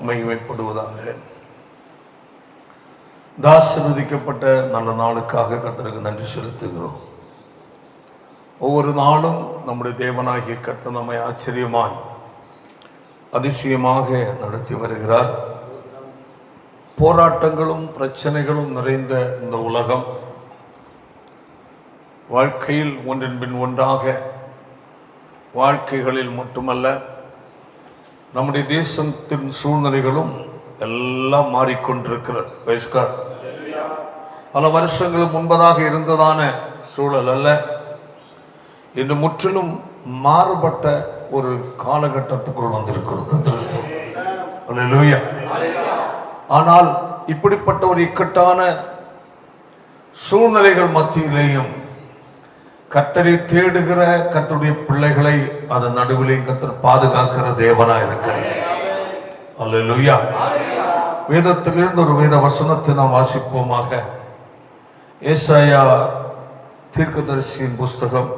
மகிமைப்படுவதாக. ஆசீர்வதிக்கப்பட்ட நல்ல நாளுக்காக கர்த்தருக்கு நன்றி செலுத்துகிறோம். ஒவ்வொரு நாளும் நம்முடைய தேவனாகிய கர்த்தர் நம்மை ஆச்சரியமாய் அதிசயமாக நடத்தி வருகிறார். போராட்டங்களும் பிரச்சனைகளும் நிறைந்த இந்த உலகம், வாழ்க்கையில் ஒன்றின் பின் ஒன்றாக, வாழ்க்கைகளில் மட்டுமல்ல நம்முடைய தேசத்தின் சூழ்நிலைகளும் எல்லாம் மாறிக்கொண்டிருக்கிறது. பல வருஷங்கள் முன்பதாக இருந்ததான சூழல் அல்ல, இன்று முற்றிலும் மாறுபட்ட ஒரு காலகட்டத்துக்குள் வந்திருக்கிறோம். ஆனால் இப்படிப்பட்ட ஒரு இக்கட்டான சூழ்நிலைகள் மத்தியிலேயும் கர்த்தரை தேடுகிற கர்த்தருடைய பிள்ளைகளை அதன் நடுவிலே கர்த்தர் பாதுகாக்கிற தேவனா இருக்கிறார். அல்லேலூயா. வேதத்திலிருந்து ஒரு வேத வசனத்தை நாம் வாசிப்போமாக. ஏசாயா தீர்க்கதரிசியின் புஸ்தகம்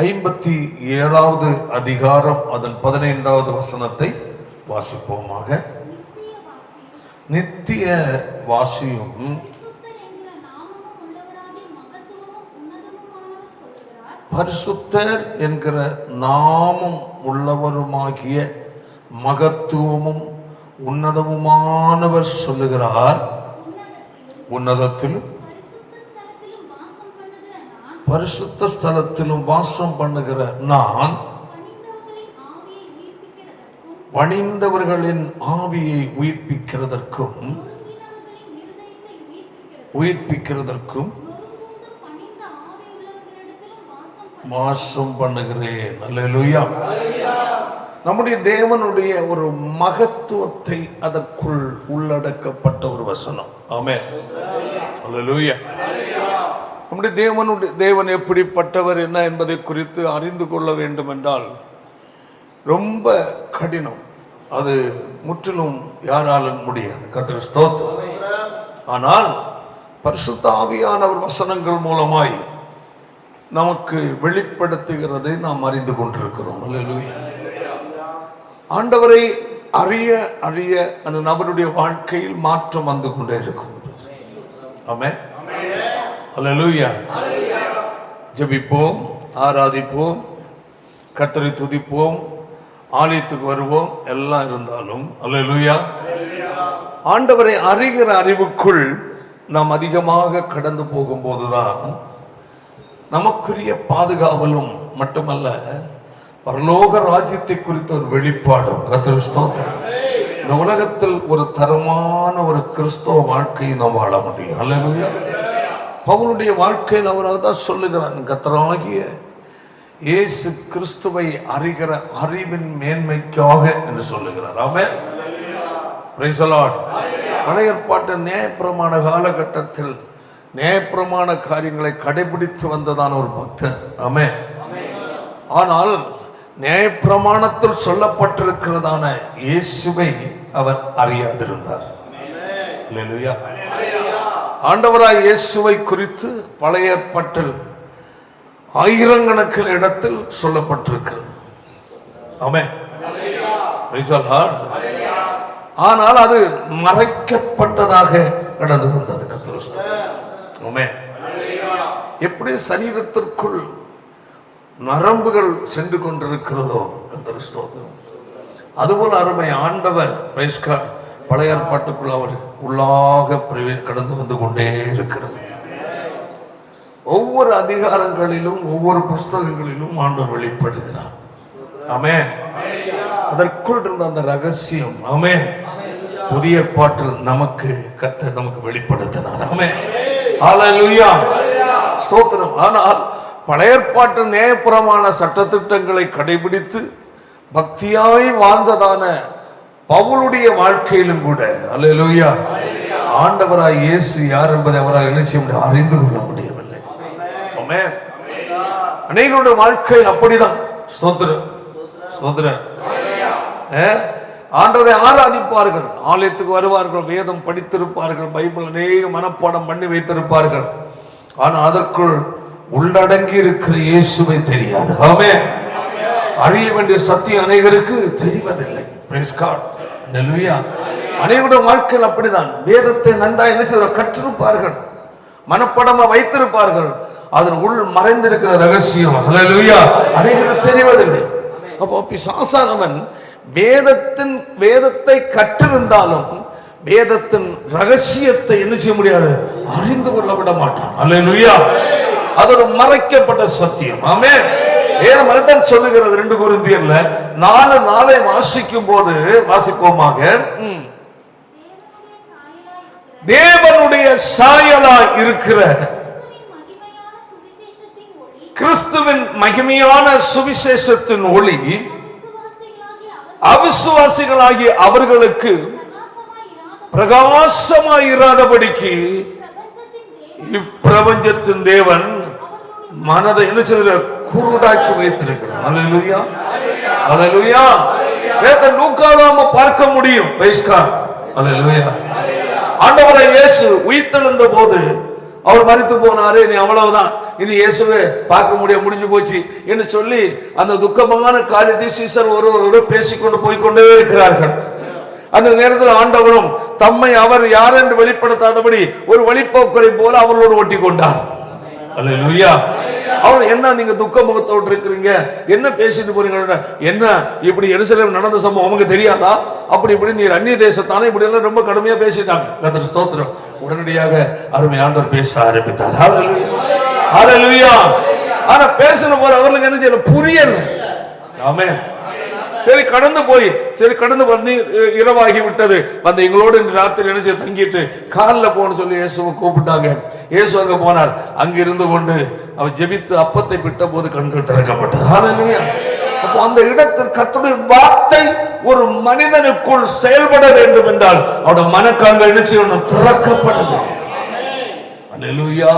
57வது அதிகாரம் அதன் 15வது வசனத்தை வாசிப்போமாக. நித்திய வாசியும் பரிசுத்தர் என்கிற நாமம் உள்ளவருமாகிய மகத்துவமும் உன்னதமுமானவர் சொல்லுகிறார், உன்னதத்திலும் பரிசுத்த ஸ்தலத்திலும் வாசம் பண்ணுகிற நான் பணிந்தவர்களின் ஆவியை உயிர்ப்பிக்கிறதற்கும் வாசம் பண்ணுகிறேன். அல்லேலூயா. நம்முடைய தேவனுடைய ஒரு மகத்துவத்தை அதற்குள் உள்ளடக்கப்பட்ட ஒரு வசனம். ஆமென். அல்லேலூயா. நம்முடைய தேவன் எப்படிப்பட்டவர் என்ன என்பதை குறித்து அறிந்து கொள்ள வேண்டும் என்றால் ரொம்ப கடினம். அது முற்றிலும் யாராலும் முடியாது. கர்த்தருக்கு ஸ்தோத்திரம். ஆனால் பரிசுத்த ஆவியானவர் வசனங்கள் மூலமாய் நமக்கு வெளிப்படுத்துகிறதை நாம் அறிந்து கொண்டிருக்கிறோம். அல்லேலூயா. ஆண்டவரை அறிய அறிய அந்த நபருடைய வாழ்க்கையில் மாற்றம் வந்து கொண்டே இருக்கும். ஆமென். அல்லேலூயா. ஜெபிப்போம், ஆராதிப்போம், கர்த்தரை துதிப்போம், ஆலயத்துக்கு வருவோம். எல்லாம் இருந்தாலும் அல்லேலூயா, ஆண்டவரை அறிகிற அறிவுக்குள் நாம் அதிகமாக கடந்து போகும்போதுதான் நமக்குரிய பாதுகாவலும் மட்டுமல்ல, பரலோக ராஜ்யத்தை குறித்த ஒரு வெளிப்பாடும். கர்த்தருக்கு ஸ்தோத்திரம். இந்த உலகத்தில் ஒரு தரமான ஒரு கிறிஸ்தவ வாழ்க்கையை நாம் வாழ முடியும். அல்லேலூயா. பவுலுடைய வாழ்க்கையில் அவராக தான் சொல்லுகிறான், கர்த்தராகிய இயேசு கிறிஸ்துவை அறிகிற அறிவின் மேன்மைக்காக என்று சொல்லுகிறார். ஆமென். Praise the Lord. பழைய ஏற்பாட்டு நியாயப்பிரமாண காலகட்டத்தில் நியாயப்பிரமாண காரியங்களை கடைபிடித்து வந்ததான ஒரு பக்தர். ஆமென். ஆனால் நியாயப்பிரமாணத்தில் சொல்லப்பட்டிருக்கிறதான இயேசுவை அவர் அறியாதிருந்தார். அல்லேலூயா. ஆண்டவராய் இயேசுவை குறித்து பழைய ஏற்பாட்டில் ஆயிரக்கணக்கில் இடத்தில் சொல்லப்பட்டிருக்கிறது. ஆமென். Praise the Lord. ஆனால் அது மறைக்கப்பட்டதாக நடந்து வந்தது. ஆமென். எப்படி சரீரத்திற்குள் நரம்புகள் சென்று கொண்டிருக்கிறதோ, கர்த்தருக்கு ஸ்தோத்திரம், அதுபோல அருமை ஆண்டவர் பழைய ஏற்பாட்டுக்குள் அவர் உள்ளாக கடந்து வந்து கொண்டே இருக்கிறது. ஒவ்வொரு அதிகாரங்களிலும் ஒவ்வொரு புஸ்தகங்களிலும் ஆண்டவர் வெளிப்படுகிறார். ஆமென். அதற்குள் இருந்த அந்த ரகசியம், ஆமென், புதிய ஏற்பாட்டில் நமக்கு கர்த்தர் நமக்கு வெளிப்படுத்தினார். ஆமென். ஹல்லேலூயா. ஸ்தோத்திரம். ஆனால் பழைய ஏற்பாட்டு நியாயப்பிரமாண சட்டதிட்டங்களை கடைபிடித்து பக்தியாய் வாழ்ந்ததான பவுலுடைய வாழ்க்கையிலும் கூட அல்லேலூயா, ஆண்டவராய் இயேசு யார் என்பதை அவரால் என்ன செய்ய முடியும், அறிந்து கொள்ள முடியவில்லை. ஆமென். அநேகருடைய வாழ்க்கையில் அப்படிதான். ஸ்தோத்திரம், ஸ்தோத்திரம். ஆண்டவரை ஆராதிப்பார்கள், ஆலயத்துக்கு வருவார்கள், வேதம் படித்திருப்பார்கள், பைபிள் அநேக மனப்பாடம் பண்ணி வைத்திருப்பார்கள். ஆனால் அதற்குள் உள்ளடங்கி இருக்கிற இயேசுவை தெரியாது. ஆமென். அறிய வேண்டிய சத்தியம் அநேகருக்கு தெரிவதில்லை. Praise God. அல்லேலூயா. அனைவருடைய வாழ்க்கையில் அப்படிதான். வேதத்தை நன்றாக என்ன செய்வார்கள்? கற்றிருப்பார்கள், மனப்படமா வைத்திருப்பார்கள். அதன் உள் மறைந்திருக்கிற ரகசியம் ஹல்லேலூயா அநேகருக்கு தெரிவதில்லை. அப்போ பிசாசானவன் வேதத்தை கற்றிருந்தாலும் வேதத்தின் ரகசியத்தை என்ன செய்ய முடியாது? அறிந்து கொள்ள விட மாட்டான். ஹல்லேலூயா. அது ஒரு மறைக்கப்பட்ட சத்தியம். ஆமென். வேதம் அதைத்தான் சொல்லுகிறது. 2 கொரிந்தியர்ல 4:4 வாசிக்கும் போது வாசிப்போமாக, தேவனுடைய சாயலாய் இருக்கிற கிறிஸ்துவின் மகிமையான சுவிசேஷத்தின் ஒளி அவிசுவாசிகளாகிய அவர்களுக்கு பிரகாசமாய் இராதபடிக்கு இப்பிரபஞ்சத்தின் தேவன் மனதை என்ன செய்ய குருடாக்கி வைத்திருக்கிறார். அல்லேலூயா, அல்லேலூயா. வேதத்தை லூக்காவாம பார்க்க முடியும். Praise God. அல்லேலூயா. ஆண்டவரை இயேசு உயிர்த்தெழுந்த போது அவர் மரித்து போனாரே, நீ அவ்வளவுதான், இனி இயேசுவே பார்க்க முடிஞ்சு போச்சு என்று சொல்லி அந்த துக்கமான காரியத்தை சீசர் ஒருவரோடு பேசிக்கொண்டு போய்கொண்டே இருக்கிறார்கள். அந்த நேரத்தில் ஆண்டவரும் தம்மை அவர் யார் என்று வெளிப்படுத்தாதபடி ஒரு வழிபோக்கரை போல அவர்களோடு ஒட்டி கொண்டார். அல்லேலூயா. அவர் என்ன நீங்க துக்க முகத்தோடு இருக்கிறீங்க, என்ன பேசிட்டு போறீங்க, என்ன இப்படி எருசலேம் நடந்த சம்பவம் உங்களுக்கு தெரியாதா, அப்படி இப்படி நீர் அந்நிய தேசத்தானே, இப்படி எல்லாம் ரொம்ப கடுமையா பேசிட்டாங்க. கர்த்தர் ஸ்தோத்திரம். உடனடியாக அருமை ஆண்டவர் பேச ஆரம்பித்தார். ஹல்லேலூயா, ஹல்லேலூயா. ஆனா பேசின போது அவர்களுக்கு என்ன செய்யல, புரியல. ஆமென். சரி கடந்து வந்து இரவாகி விட்டது. வந்து எங்களோடு ராத்திரி நினைச்சு தங்கிட்டு காலில் போன்னு சொல்லி இயேசுவை கூப்பிட்டாங்க. இயேசு அங்க போனார். அங்க இருந்து கொண்டு அவர் ஜெபித்து அப்பத்தை பிட்ட போது கண்கள் திறக்கப்பட்டது. ஹல்லேலூயா. அப்போ அந்த இடத்தில் கர்த்தருடைய வார்த்தை ஒரு மனிதனுக்குள் செயல்பட வேண்டும் என்றால் அவருடைய மனக்கண்கள் என்ன செய்யணும்? திறக்கப்பட வேண்டும். ஹல்லேலூயா.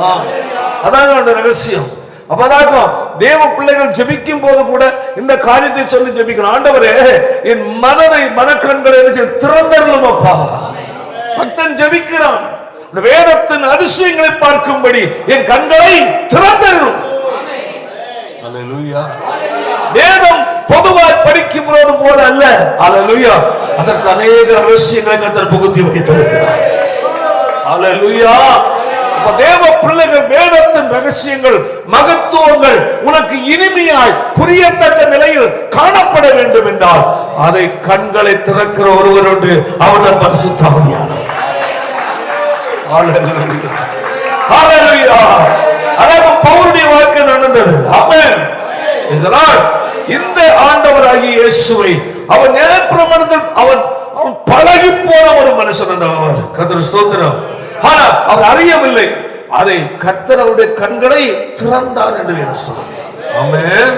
அதான் அந்த ரகசியம். அப்பதான் தேவ பிள்ளைகள் ஜெபிக்கும் போது கூட இந்த காரியத்தை சொல்லி ஜெபிக்கணும். ஆண்டவரே, என் மனக்கண்களை திறந்தருளும் அப்பா. பக்தன் ஜெபிக்கிறான், வேதத்தின் அதிசயங்களை பார்க்கும்படி என் கண்களை திறந்தருளும். அல்லேலூயா. வேதம் பொதுவாய் படிக்கும் போல அல்ல. அல்லேலூயா. அதற்கு அநேக ரகசியங்களை கர்த்தர் புகுத்தி வைத்திருக்கிறார். அல்லேலூயா. தேவ பிள்ளைகள் வேதத்தின் ரகசியங்கள், மகத்துவங்கள் உனக்கு இனிமையாய் புரியத்தக்க நிலையில் காணப்பட வேண்டும் என்றால் அதை கண்களை திறக்கிற ஒருவர் உண்டு, அவர்தான் பரிசுத்த ஆவியானவர். ஹல்லேலூயா, ஹல்லேலூயா. அதாவது பவுலுடைய வாழ்க்கை நடந்தது. ஆமென். இந்த ஆண்டவராகிய இயேசுவை அவன் நேர்பிரமாணத்தில் அவன் பழகி போன ஒரு மனுஷன். அவர் கர்த்தர் ஸ்தோத்திரம். ஆனா அவர் அறியவில்லை. அதை கர்த்தர் அவருடைய கண்களை திறந்தார் என்று சொல்றார். ஆமென்.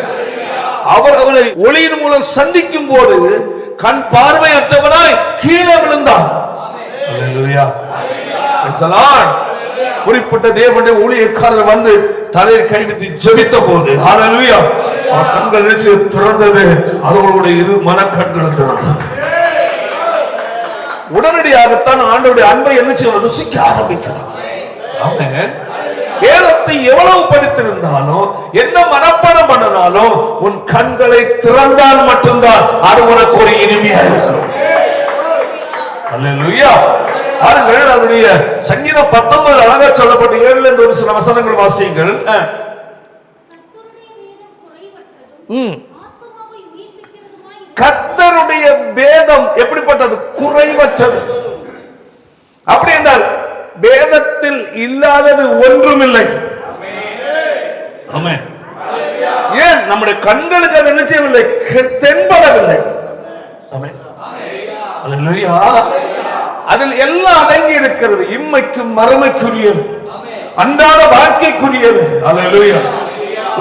அவர் அவனை ஒளியின் மூலம் சந்திக்கும் போது கண் பார்வையற்றவனாய் கீழே விழுந்தான். அல்லேலூயா. குறிப்பிட்ட தேவனுடைய ஊழியக்காரர் வந்து தலையில் கை வைத்து ஜெபித்த போது ஹல்லேலூயா அவர் கண்கள் திறந்தது. அவர்களுடைய இரு மனக்கண்கள் திறந்தது. உடனடியாகத்தான் ஆண்டவருடைய அன்பை என்ன செய்ய ருசிக்க ஆரம்பிக்கிறார். ஆமென். வேதத்தை எவ்வளவு படித்திருந்தாலும் என்ன மனப்பாடம் பண்ணனாலும் உன் கண்களை திறந்தால் மட்டும்தான் அது உனக்கு ஒரு இனிமையா இருக்கும். அல்லேலூயா. பாருங்கள், அதனுடைய சங்கீதம் 19 அழகா சொல்லப்பட்ட 7ல இருந்து ஒரு சில வசனங்கள் வாசியுங்கள். கர்த்தருடைய வேதம் எப்படிப்பட்டது? குறைவற்றது. அப்படி என்றால் வேதத்தில் இல்லாதது ஒன்றுமில்லை. ஆமென். ஏன் நம்முடைய கண்களுக்கு அது என்ன செய்யவில்லை? தென்படவில்லை. ஆமென். அல்லேலூயா. அதில் எல்லாம் அடங்கி இருக்கிறது. இம்மைக்கும் மறுமைக்குரியது, அன்றாட வாழ்க்கைக்குரியது. அல்லேலூயா.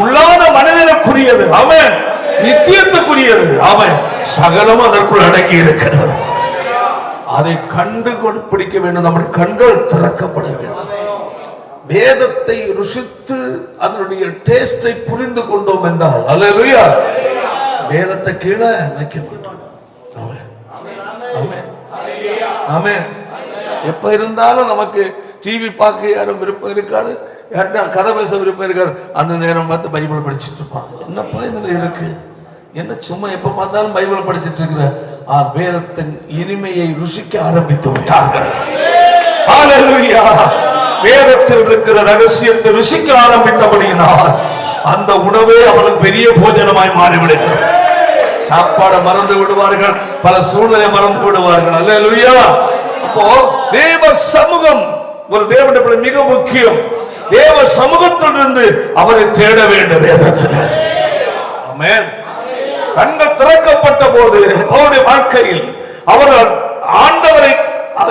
உள்ளான மனிதனுக்குரியது. ஆமென். நித்தியத்துக்குரியது. ஆமென். சகலம் அதற்குள் அடங்கி இருக்கிறது. அதை கண்டு பிடிக்க வேண்டும். நம்முடைய கண்கள் திறக்கப்பட வேண்டும். வேதத்தை ருசித்து அதனுடைய டேஸ்டை புரிந்து கொண்டோம் என்றால் அல்லேலூயா வேதத்தை கீழே வைக்க மாட்டோம். ஆமென். ஆமென். ஆமென். எப்ப இருந்தாலும் நமக்கு டிவி பார்க்க யாரும் விருப்பம் இருக்காது, யார்கிட்ட கதை பேச விருப்பம் இருக்காது. அந்த நேரம் பார்த்து பைபிள் படிச்சுட்டு இருப்பான். என்னப்பா இதுல இருக்கு, என்ன சும்மா எப்ப பார்த்தாலும் பைபிள் படிச்சுட்டு இருக்கிற வேதத்தின் இனிமையை ருசிக்க ஆரம்பித்து விட்டார்கள். ஹல்லேலூயா. வேதத்தில் இருக்கிற ரகசியத்தை ருசிக்க ஆரம்பித்தபடியினால் அந்த உணவே அவளுக்கு பெரிய போஜனமாய் மாறிவிடுகிறது. சாப்பாடை மறந்து விடுவார்கள், பல சூழ்நிலை மறந்து விடுவார்கள். அல்லேலூயா. அப்போ தேவ சமூகம் ஒரு தேவனுடைய மிக முக்கியம். தேவ சமூகத்திலிருந்து அவரை தேட வேண்டும். வேதத்தில் ஆமென். கண்கள் திறக்கப்பட்ட போது அவருடைய வாழ்க்கையில் அவர்கள் ஆண்டவரை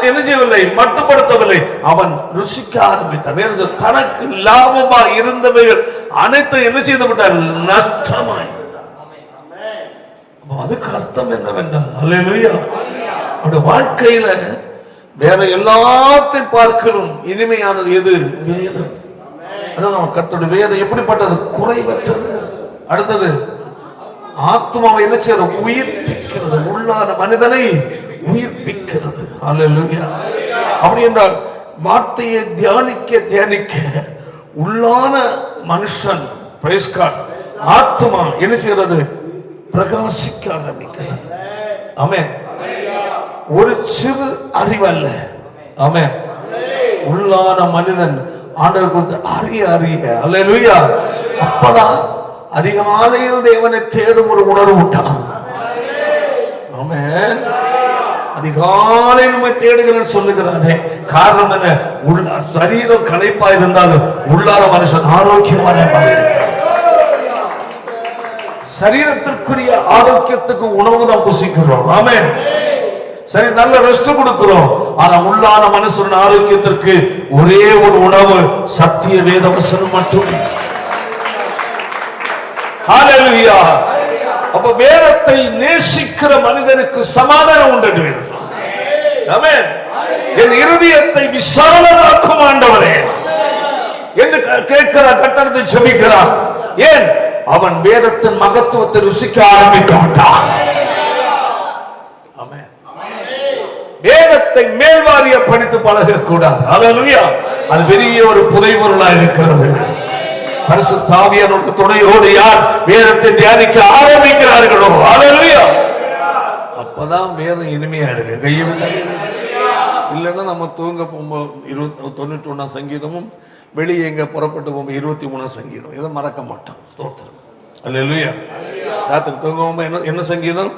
என்ன செய்யவில்லை, மட்டுப்படுத்தவில்லை, அவன் ருசிக்க ஆரம்பித்தான். வேறு தனக்கு லாபமாக இருந்தவைகள் அனைத்தும் என்ன செய்து விட்டார், நஷ்டமாய். அதுக்கு அர்த்தம் என்னவென்றால் அல்லேலூயா, அவருடைய வாழ்க்கையில வேற எல்லாத்தையும் பார்க்கணும் இனிமையானது எது, வேதம். அதான் கர்த்தருடைய வேதம் எப்படிப்பட்டது, குறைவற்றது. அடுத்தது ஆத்மாவை என்ன செய்யறது, உயிர்ப்பிக்கிறது, உள்ளான மனிதனை உயிர்ப்பிக்கிறது. அல்லேலூயா. அப்படி என்றால் வார்த்தையை தியானிக்க தியானிக்க உள்ளான மனுஷன் பிரைஸ் காட் ஆத்மா என்ன செய்கிறது, பிரகாசிக்க ஆரம்பிக்கிறது. ஆமென். ஒரு சிறு அறிவல்ல, ஆமென், உள்ளான மனிதன் ஆண்டவர் கொடுத்து அறிய அறிய. அல்லேலூயா. அப்பதான் அதிகாலையில் தேவனை தேடும் ஒரு உணர்வு விட்டான். ஆமென். அதிகாலை நம்மை தேடுகிறேன் சொல்லுகிறானே, காரணம் என்ன, சரீரம் களைப்பா இருந்தாலும் உள்ளார மனுஷன் ஆரோக்கியமான சரீரத்திற்குரிய ஆரோக்கியத்துக்கு உணவு தான் புசிக்கிறோம். ஆமென். சரி, நல்ல ரெஸ்ட் கொடுக்கிறோம். ஆனா உள்ளான மனுஷன் ஆரோக்கியத்திற்கு ஒரே ஒரு உணவு, சத்திய வேத வசனம் மட்டுமே. ஹல்லேலூயா. அப்ப வேதத்தை நேசிக்கிற மனிதனுக்கு சமாதானம் உண்டு. ஆமென். என் இருதயத்தை விசாலமாக்கும் ஆண்டவரே என்று கேட்கிற கட்டணத்தை ஜெபிக்கிறான். ஏன், அவன் வேதத்தின் மகத்துவத்தை ருசிக்க ஆரம்பித்து விட்டான். ஆமென். வேதத்தை மேல்வாரிய படித்து பழகக்கூடாது. அல்லேலூயா. அது பெரிய ஒரு புதைபொருளாக இருக்கிறது. பரிசுத்த ஆவியானவருடைய துணையோடு யார் வேதத்தை தியானிக்க ஆரம்பிக்கிறார்களோ, அல்லேலூயா, அப்பதான் வேதம் இனிமையா இருக்கு. இல்லைன்னா நம்ம தூங்க போகும்போது 91 சங்கீதமும் வெளியே எங்க புறப்பட்டு போகும்போது 23 சங்கீதம் இதை மறக்க மாட்டோம். ஸ்தோத்திரம். அல்லேலூயா. ராத்திரி தூங்க போகும்போது என்ன சங்கீதம்,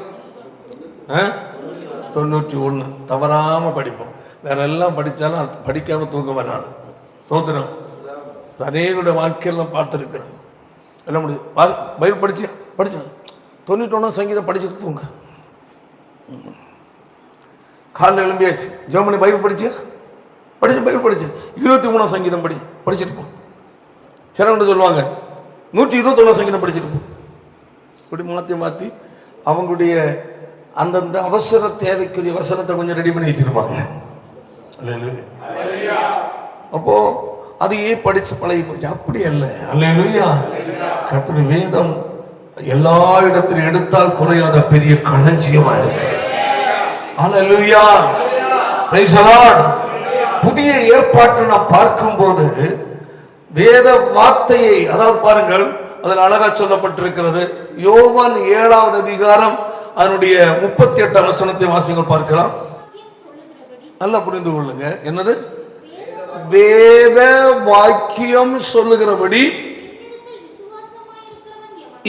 91 தவறாம படிப்போம். வேற எல்லாம் படிச்சாலும் படிக்காம தூங்க வராது. ஸ்தோத்திரம். அநேகருடைய வாழ்க்கையெல்லாம் பார்த்துருக்கிறேன். எல்லாம் முடியுது. பைபிள் படிச்சேன் 91 சங்கீதம் படிச்சுட்டு தூங்க. காலையில் எழும்பியாச்சு, ஜெர்மனி பைபிள் படிச்சேன் பைபிள் படிச்சேன் 23 சங்கீதம் படிச்சுட்டு போ. சிலவங்க சொல்லுவாங்க 121 சங்கீதம் படிச்சுட்டு போ. இப்படி மாற்றி அவங்களுடைய அந்தந்த அவசர தேவைக்குரிய வசனத்தை கொஞ்சம் ரெடி பண்ணி வச்சிருப்பாங்க. அப்போ அதையே படிச்சு பழகி போச்சு. அப்படி அல்ல. அல்லேலூயா. கர்த்தருடைய வேதம் எல்லா இடத்திலும் எடுத்தால் குறையாத பெரிய களஞ்சியமா இருக்கு. அல்லேலூயா. Praise the Lord. புதிய ஏற்பாட்டை நாம் பார்க்கும்போது வேத வார்த்தையை, அதாவது பாருங்கள், அதில் அழகா சொல்லப்பட்டிருக்கிறது. யோவான் 7வது அதிகாரம் அதனுடைய 38 வசனத்தை வாசிங்கள் பார்க்கலாம். நல்லா புரிந்து கொள்ளுங்க. என்னது, வேத வாக்கியம் சொல்லுகிறபடி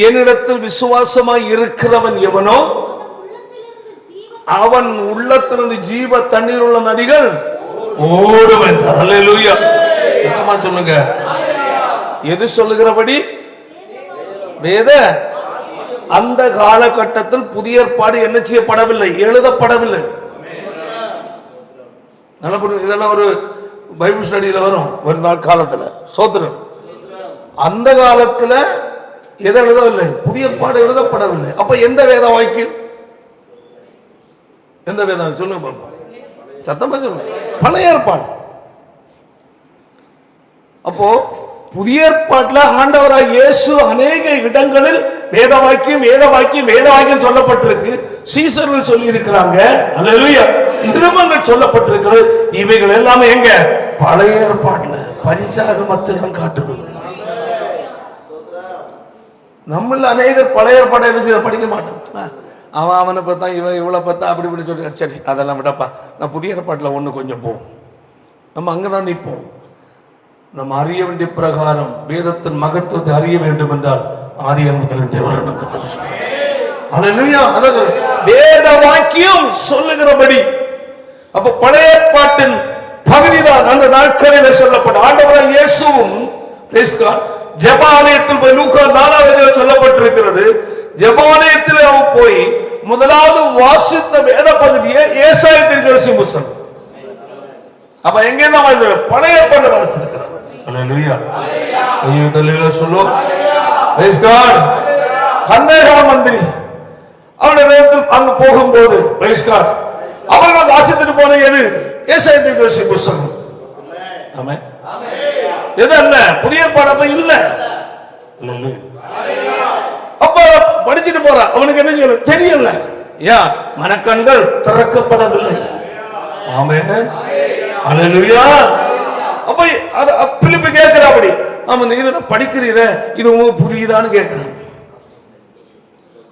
என்னிடத்தில் விசுவாசமாய் இருக்கிறவன் எவனோ அவன் உள்ளத்திலிருந்து ஜீவ தண்ணீர் உள்ள நதிகள் ஓடும் என்றார். அல்லேலூயா. சொல்லுங்க, எது சொல்லுகிறபடி, வேத. அந்த காலகட்டத்தில் புதிய ஏற்பாடு என்ன செய்யப்படவில்லை, எழுதப்படவில்லை. இதெல்லாம் ஒரு பைபிள் ஸ்டடியில வரும் ஒரு நாள் காலத்துல. சோத்திரம். அந்த காலத்துல எதை எழுதவில்லை, புதிய ஏற்பாடு எழுதப்படவில்லை. அப்ப எந்த வேத வாக்கியம், எந்த வேதம் சொல்லுங்க பாப்போம், சத்தமா சொல்லுங்க. பழைய ஏற்பாடு. அப்போ புதிய ஏற்பாட்டுல ஆண்டவராய் இயேசு அநேக இடங்களில் வேத வாக்கியம் சொல்லப்பட்டிருக்கு. சீசர்கள் சொல்லி இருக்கிறாங்க. அல்லேலூயா. நிருபங்கள் சொல்லப்பட்டிருக்கிறது. இவைகள் எல்லாமே எங்க, பழைய ஏற்பாட்டுல பஞ்சாகமத்தில் தான் காட்டுது. நம்மள அநேகர் பழைய ஏற்பாடை படிக்க மாட்டோம். அவனை பார்த்தா இவன் இவளை பார்த்தா அப்படி இப்படி சொல்லி சரி அதெல்லாம் விடப்பா. நான் புதிய ஏற்பாட்டில் ஒன்று கொஞ்சம் போவோம். நம்ம அங்கே தான் நிற்போம். நம்ம அறிய வேண்டிய பிரகாரம் வேதத்தின் மகத்துவத்தை அறிய வேண்டும் என்றால் ஆதியாகமத்தில் தேவன் நமக்கு தெரிவித்தார். அல்லேலூயா. வேத வாக்கியம் சொல்லுகிறபடி அப்ப பழைய ஏற்பாட்டின் பகுதிதான் அந்த நாட்களில் சொல்லப்பட்ட ஆண்டவராகிய இயேசுவும் ஜெபாலயத்தில் போய் லூக்கா 4 சொல்லப்பட்டிருக்கிறது. ஜெபாலயத்தில் அவன் போய் முதலாவது வாசித்த வேத பகுதியை ஏசாயா தீர்க்கதரிசி புத்தகம். அப்ப எங்க தான் பழைய ஏற்பாட்டை வாசித்திருக்கிறார். அல்லேலூயா. ஐயோ சொல்லுவோம். Price God. கந்தேகவன் மந்திரி அவருடைய நேரத்தில் அங்கு போகும்போது பிரைஸ் காட் அவர்கள் வாசித்துட்டு போன எது? ஏசாயா தீர்க்கதரிசி புத்தகம். ஆமென். எது அல்ல புதிய ஏற்பாடு இல்ல. அப்ப படிச்சுட்டு போற அவனுக்கு என்ன சொல்ல தெரியல. ஏன்? மனக்கண்கள் திறக்கப்படவில்லை. ஆமென். அல்லேலூயா. அப்ப அது பிலிப்பு கேட்கிறா அப்படி ஆமா நீங்க படிக்கிறீர இது உங்களுக்கு புரியுதான்னு கேட்கிறேன்.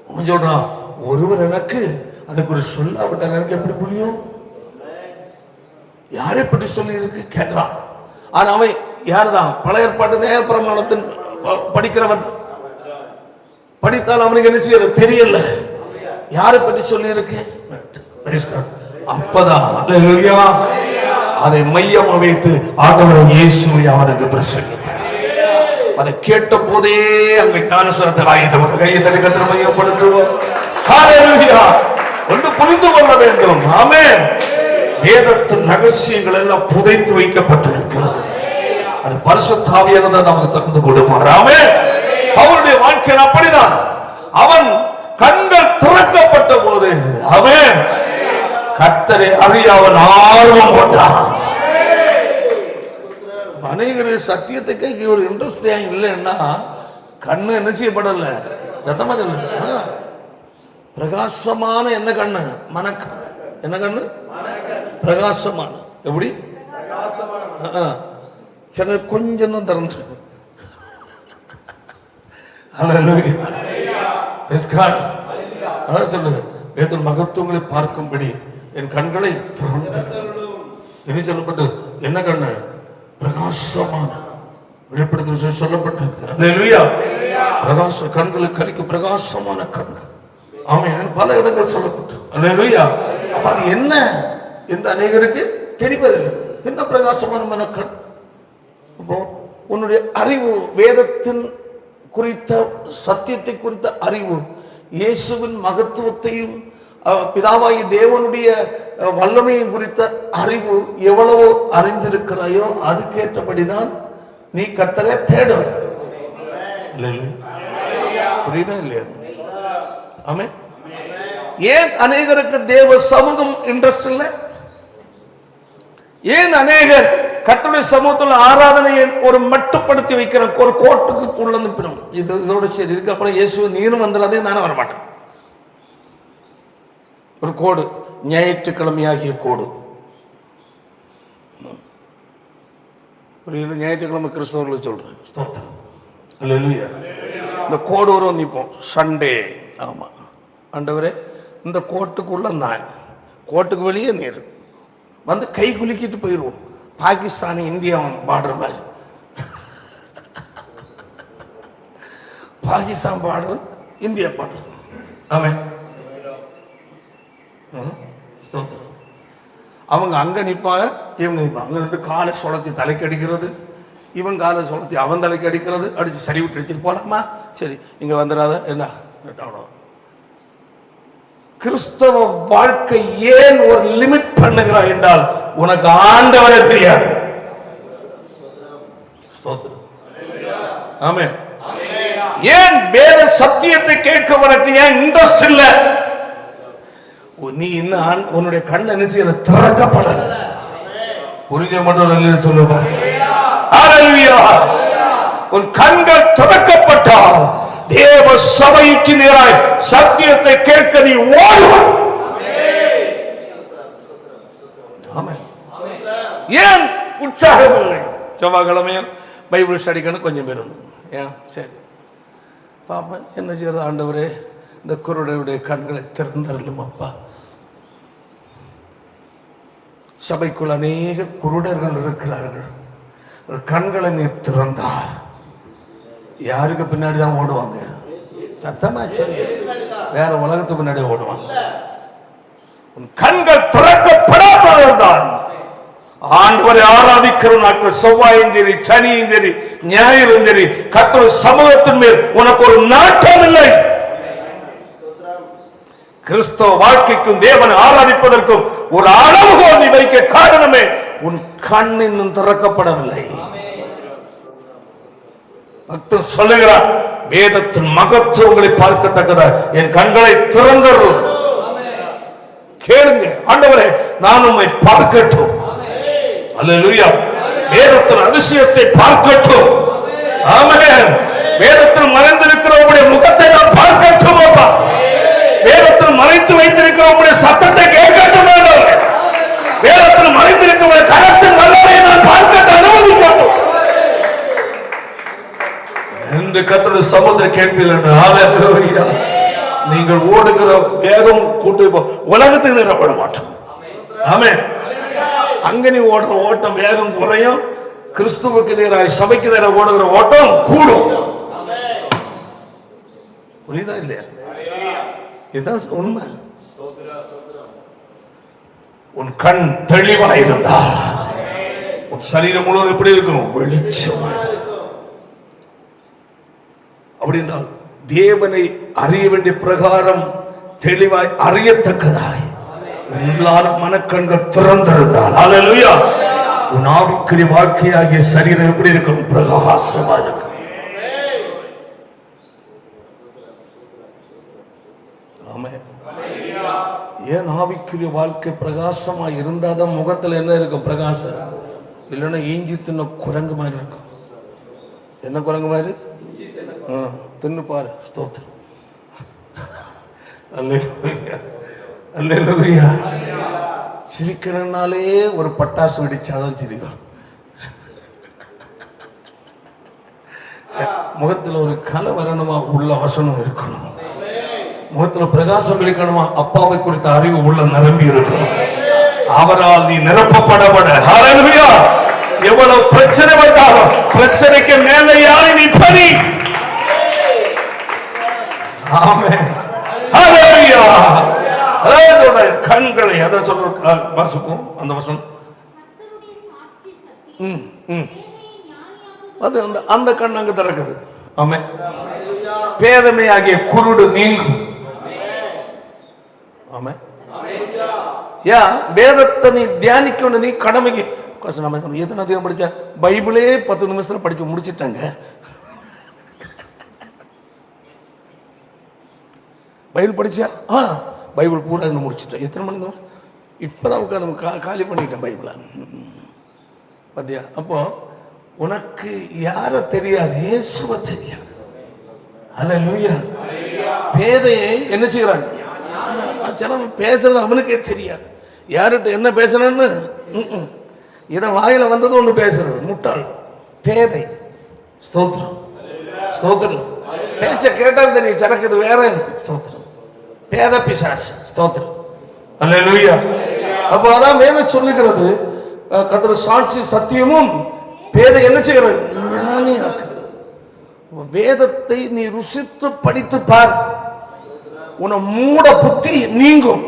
அவன் சொல்றான் ஒருவர் எனக்கு அதுக்கு ஒரு சொல்லாவிட்ட எனக்கு எப்படி புரியும்? யாரை பற்றி சொல்லி இருக்கு கேட்கிறான். ஆனா அவன் யாருதான் பழைய ஏற்பாட்டு நேர்பிரமாணத்தின் படிக்கிறவன் தான். படித்தால் அவனுக்கு என்ன செய்ய தெரியல யாரை பற்றி சொல்லி இருக்கு. அப்பதான் அல்லேலூயா அதை மையமாக வைத்து ஆண்டவர் இயேசுவை அவனுக்கு பிரசங்கித்தார். அதை கேட்ட போதே அங்க ஞானஸ்நானத்தில் ஆயுதம் கையை தடுக்கத்தில் மையப்படுத்துவோம். ஹல்லேலூயா. ஒன்று புரிந்து கொள்ள வேண்டும். ஆமென். வேதத்தின் ரகசியங்கள் எல்லாம் புதைத்து வைக்கப்பட்டிருக்கிறது. அது பரிசுத்த ஆவியானவர் நமக்கு திறந்து கொடுப்பார். ஆமென். அவருடைய வாழ்க்கையில் அப்படிதான். அவன் கண்கள் திறக்கப்பட்ட போது அவன் கர்த்தரை அறிய அவன் ஆர்வம் கொண்டான். அநேகர் சத்தியத்துக்கு ஒரு இன்ட்ரெஸ்ட் இல்லைன்னா கண்ணு என்ன செய்யப்படல சத்தமா சொல்ல பிரகாசமான என்ன கண்ணு மனக்கு என்ன கண்ணு பிரகாசமான எப்படி சில கொஞ்சம் தான் திறந்து சொல்லுங்க வேதத்தின் மகத்துவங்களை பார்க்கும்படி என் கண்களை திறந்து என்ன சொல்லப்பட்டு என்ன கண்ணு பிரகாசமான வெளிப்படுத்த சொல்லப்பட்டு பிரகாச கண்களுக்கு கலிக்க பிரகாசமான கண்கள். ஆமென். பல இடங்கள் சொல்லப்பட்டு அல்லேலூயா. அப்ப அது என்ன என்று அநேகருக்கு தெரிவதில்லை. என்ன பிரகாசமான மனக்கண்? அப்போ உன்னுடைய அறிவு வேதத்தின் குறித்த சத்தியத்தை குறித்த அறிவு இயேசுவின் மகத்துவத்தையும் பிதாவாகிய தேவனுடைய வல்லமையும் குறித்த அறிவு எவ்வளவோ அறிந்திருக்கிறாயோ அதுக்கேற்றபடிதான் நீ கர்த்தரை தேடுவ. புரியுதா இல்லையா? ஆமென். ஏன் அநேகருக்கு தேவ சமூகம் இன்ட்ரெஸ்ட் இல்லை? ஏன் அநேகர் கர்த்தருடைய சமூகத்தில் ஆராதனையை ஒரு மட்டுப்படுத்தி வைக்கிற ஒரு கோட்டுக்கு உள்ள இதோட சரி இதுக்கப்புறம் இயேசு நீரும் வந்துடாதே நானே வரமாட்டேன். ஒரு கோடு ஞாயிற்றுக்கிழமையாகிய கோடு புரியுது. ஞாயிற்றுக்கிழமை கிறிஸ்தவர்கள் சொல்றேன் இந்த கோடு வரும் நிற்போம் சண்டே. ஆமா ஆண்டவரே இந்த கோட்டுக்குள்ள நான் கோட்டுக்கு வெளியே நீர் வந்து கை குலுக்கிட்டு போயிடுவோம். பாகிஸ்தான் இந்தியா பார்டர் மாதிரி பாகிஸ்தான் பார்டர் இந்தியா பார்டர். ஆமென். அவங்க அங்க நிற்பாங்க இவங்க நிற்பாங்க. அங்க நின்று காலை சுழத்தி தலைக்கு அடிக்கிறது, இவன் காலை சுழத்தி அவன் தலைக்கு அடிக்கிறது. அடிச்சு சரி விட்டு அடிச்சுட்டு போலாமா? சரி இங்க வந்துடாத என்ன. கிறிஸ்தவ வாழ்க்கை ஏன் ஒரு லிமிட் பண்ணுகிறாய் என்றால் உனக்கு ஆண்டவரே தெரியாது. ஆமென். ஏன் வேத சத்தியத்தை கேட்க உனக்கு ஏன் இன்ட்ரெஸ்ட் இல்லை? நீ இன்னும் உன்னுடைய கண் நினைச்சு திறக்கப்படல. புரிஞ்ச மட்டும் சொல்லுவாங்க. உன் கண்கள் திறக்கப்பட்டால் தேவ சபைக்கு நேராய் சத்தியத்தை கேட்க நீ ஓடுவாய். ஏன் உற்சாகம் இல்லை? செவ்வாய்க்கிழமையும் பைபிள் ஸ்டடிக்கணும் கொஞ்சம் பேர் வந்து ஏன் சரி பாப்பேன் என்ன செய்யறது ஆண்டவரே இந்த குருடருடைய கண்களை திறந்தருளும் அப்பா. சபைக்குள் அநேக குருடர்கள் இருக்கிறார்கள். கண்களை நீ திறந்தால் யாருக்கு பின்னாடி தான் ஓடுவாங்க? சத்தமா சொல்லு. வேற உலகத்துக்கு பின்னாடி ஓடுவாங்க. உன் கண்கள் திறக்கப்படாதவர்தான் ஆண்டவரை ஆராதிக்கிற நாட்கள் செவ்வாயும் சரி, சனியும் சரி, ஞாயிறும் சரி, கர்த்தருடைய சமூகத்தின் மேல் உனக்கு ஒரு நாட்டம் இல்லை. கிறிஸ்தவ வாழ்க்கைக்கும் தேவனை ஆராதிப்பதற்கும் ஒரு அளவுகோல் நீ வைக்க காரணமே உன் கண் இன்னும் திறக்கப்படவில்லை. பக்தர் சொல்லுகிறார், வேதத்தின் மகத்துவங்களை பார்க்கத்தக்கதா என் கண்களை திறந்தருளும். கேளுங்க, ஆண்டவரே நான் உம்மை பார்க்கட்டும். அல்லேலூயா. வேதத்தின் அதிசயத்தை பார்க்கட்டும். ஆமென். வேதத்தில் மறைந்திருக்கிற உம்முடைய முகத்தை நான் பார்க்கட்டும் அப்பா. வேதத்தில் மறைத்து வைத்திருக்கிற உம்முடைய சத்தத்தை கேட்கட்டும் ஆண்டவரே. வேதத்தில் மறைந்திருக்கிற உம்முடைய கரத்தின் வல்லமையை நான் பார்க்கட்டும், அனுமதிக்கட்டும் என்று கர்த்தருடைய சமூகத்தை கேட்பீர்கள். ஹல்லேலூயா. நீங்கள் ஓடுகிற வேகம் கூட்டி உலகத்துக்கு நேரப்பட மாட்டோம். ஆமென். அங்க நீ ஓடுற ஓட்டம் வேகம் குறையும், கிறிஸ்துவுக்கு நேராக சபைக்கு நேராக ஓடுகிற ஓட்டம் கூடும். புரியுதா இல்லையா? இதுதான் உண்மை. உன் கண் தெளிவாக இருந்தால் உன் சரீரம் முழுவதும் எப்படி இருக்கும்? வெளிச்சமா. அப்படின்றால் தேவனை அறிய வேண்டிய பிரகாரம் தெளிவாய் அறியத்தக்கதாய் உள்ளான மனக்கண்கள் திறந்திருந்தால், அல்லேலூயா, உன் ஆவிக்குரிய வாழ்க்கையாகிய சரீரம் எப்படி இருக்கும்? பிரகாசமா இருக்கும். ஆமென். ஏன் ஆவிக்குரிய வாழ்க்கை பிரகாசமா இருந்தாதான் முகத்துல என்ன இருக்கும்? பிரகாசம். இல்லைன்னா ஈஞ்சி தின்ன குரங்கு மாதிரி இருக்கும். என்ன குரங்கு மாதிரி? தின்னு பாரு. ஸ்தோத்திரம். அல்லேலூயா. அல்லேலூயா. சிரிக்கணும்னாலே ஒரு பட்டாசு வெடிச்சாதான் சிரிக்கும். முகத்துல ஒரு கலை வரணுமா? உள்ள வசனம் இருக்கணும். முகத்துல பிரகாசம் இருக்கணுமா? அப்பாவை குறித்த அறிவு உள்ள நிரம்பி இருக்கணும். அவரால் நீ நிரப்பப்படப்பட. ஹல்லேலூயா. எவ்வளவு பிரச்சனை வந்தாலும் பிரச்சனைக்கு மேலே யாரை நீ படி. ஆமென். ஹல்லேலூயா. அதோட கண்களை எதை சொல்ற வாசிப்போம் அந்த வசனம். அது அந்த கண் அங்க திறக்குது. ஆமென். பேதமை ஆகிய குருடு நீங்கும். ஆமென். யா வேதத்தை நீ தியானிக்கணும். நீ கடமைக்கு நம்ம எத்தனை அதிகம் படிச்ச? பைபிளே 10 நிமிஷத்துல படிச்சு முடிச்சிட்டாங்க. பைபிள் படிச்சா? பைபிள் பூரா இன்னும் முடிச்சுட்டேன். எத்தனை மணி தான்? இப்போதான் உட்காந்து காலி பண்ணிட்டேன் பைபிளை. பார்த்தியா? அப்போ உனக்கு யாரை தெரியாது? இயேசுவை தெரியாது. அல்லேலூயா. பேதையை என்ன செய்யறாங்க? பேசுறது அவனுக்கே தெரியாது. யார்கிட்ட என்ன பேசுறன்னு இதை வாயில வந்தது ஒண்ணு பேசுறது. முட்டாள், பேதை. ஸ்தோத்திரம், ஸ்தோத்திரம். பேச்ச கேட்டால் தெரியும் சரக்குது வேற. ஸ்தோத்திரம். பேத பிசாசு. ஸ்தோத்திரம். அல்லேலூயா. அப்போ அதான் வேதம் சொல்லுகிறது, கர்த்தர் சாட்சி சத்தியமும் பேதை என்ன செய்கிறது? ஞானியாக்கு. வேதத்தை நீ ருசித்து படித்து பார், உன மூட புத்தி நீங்கும்.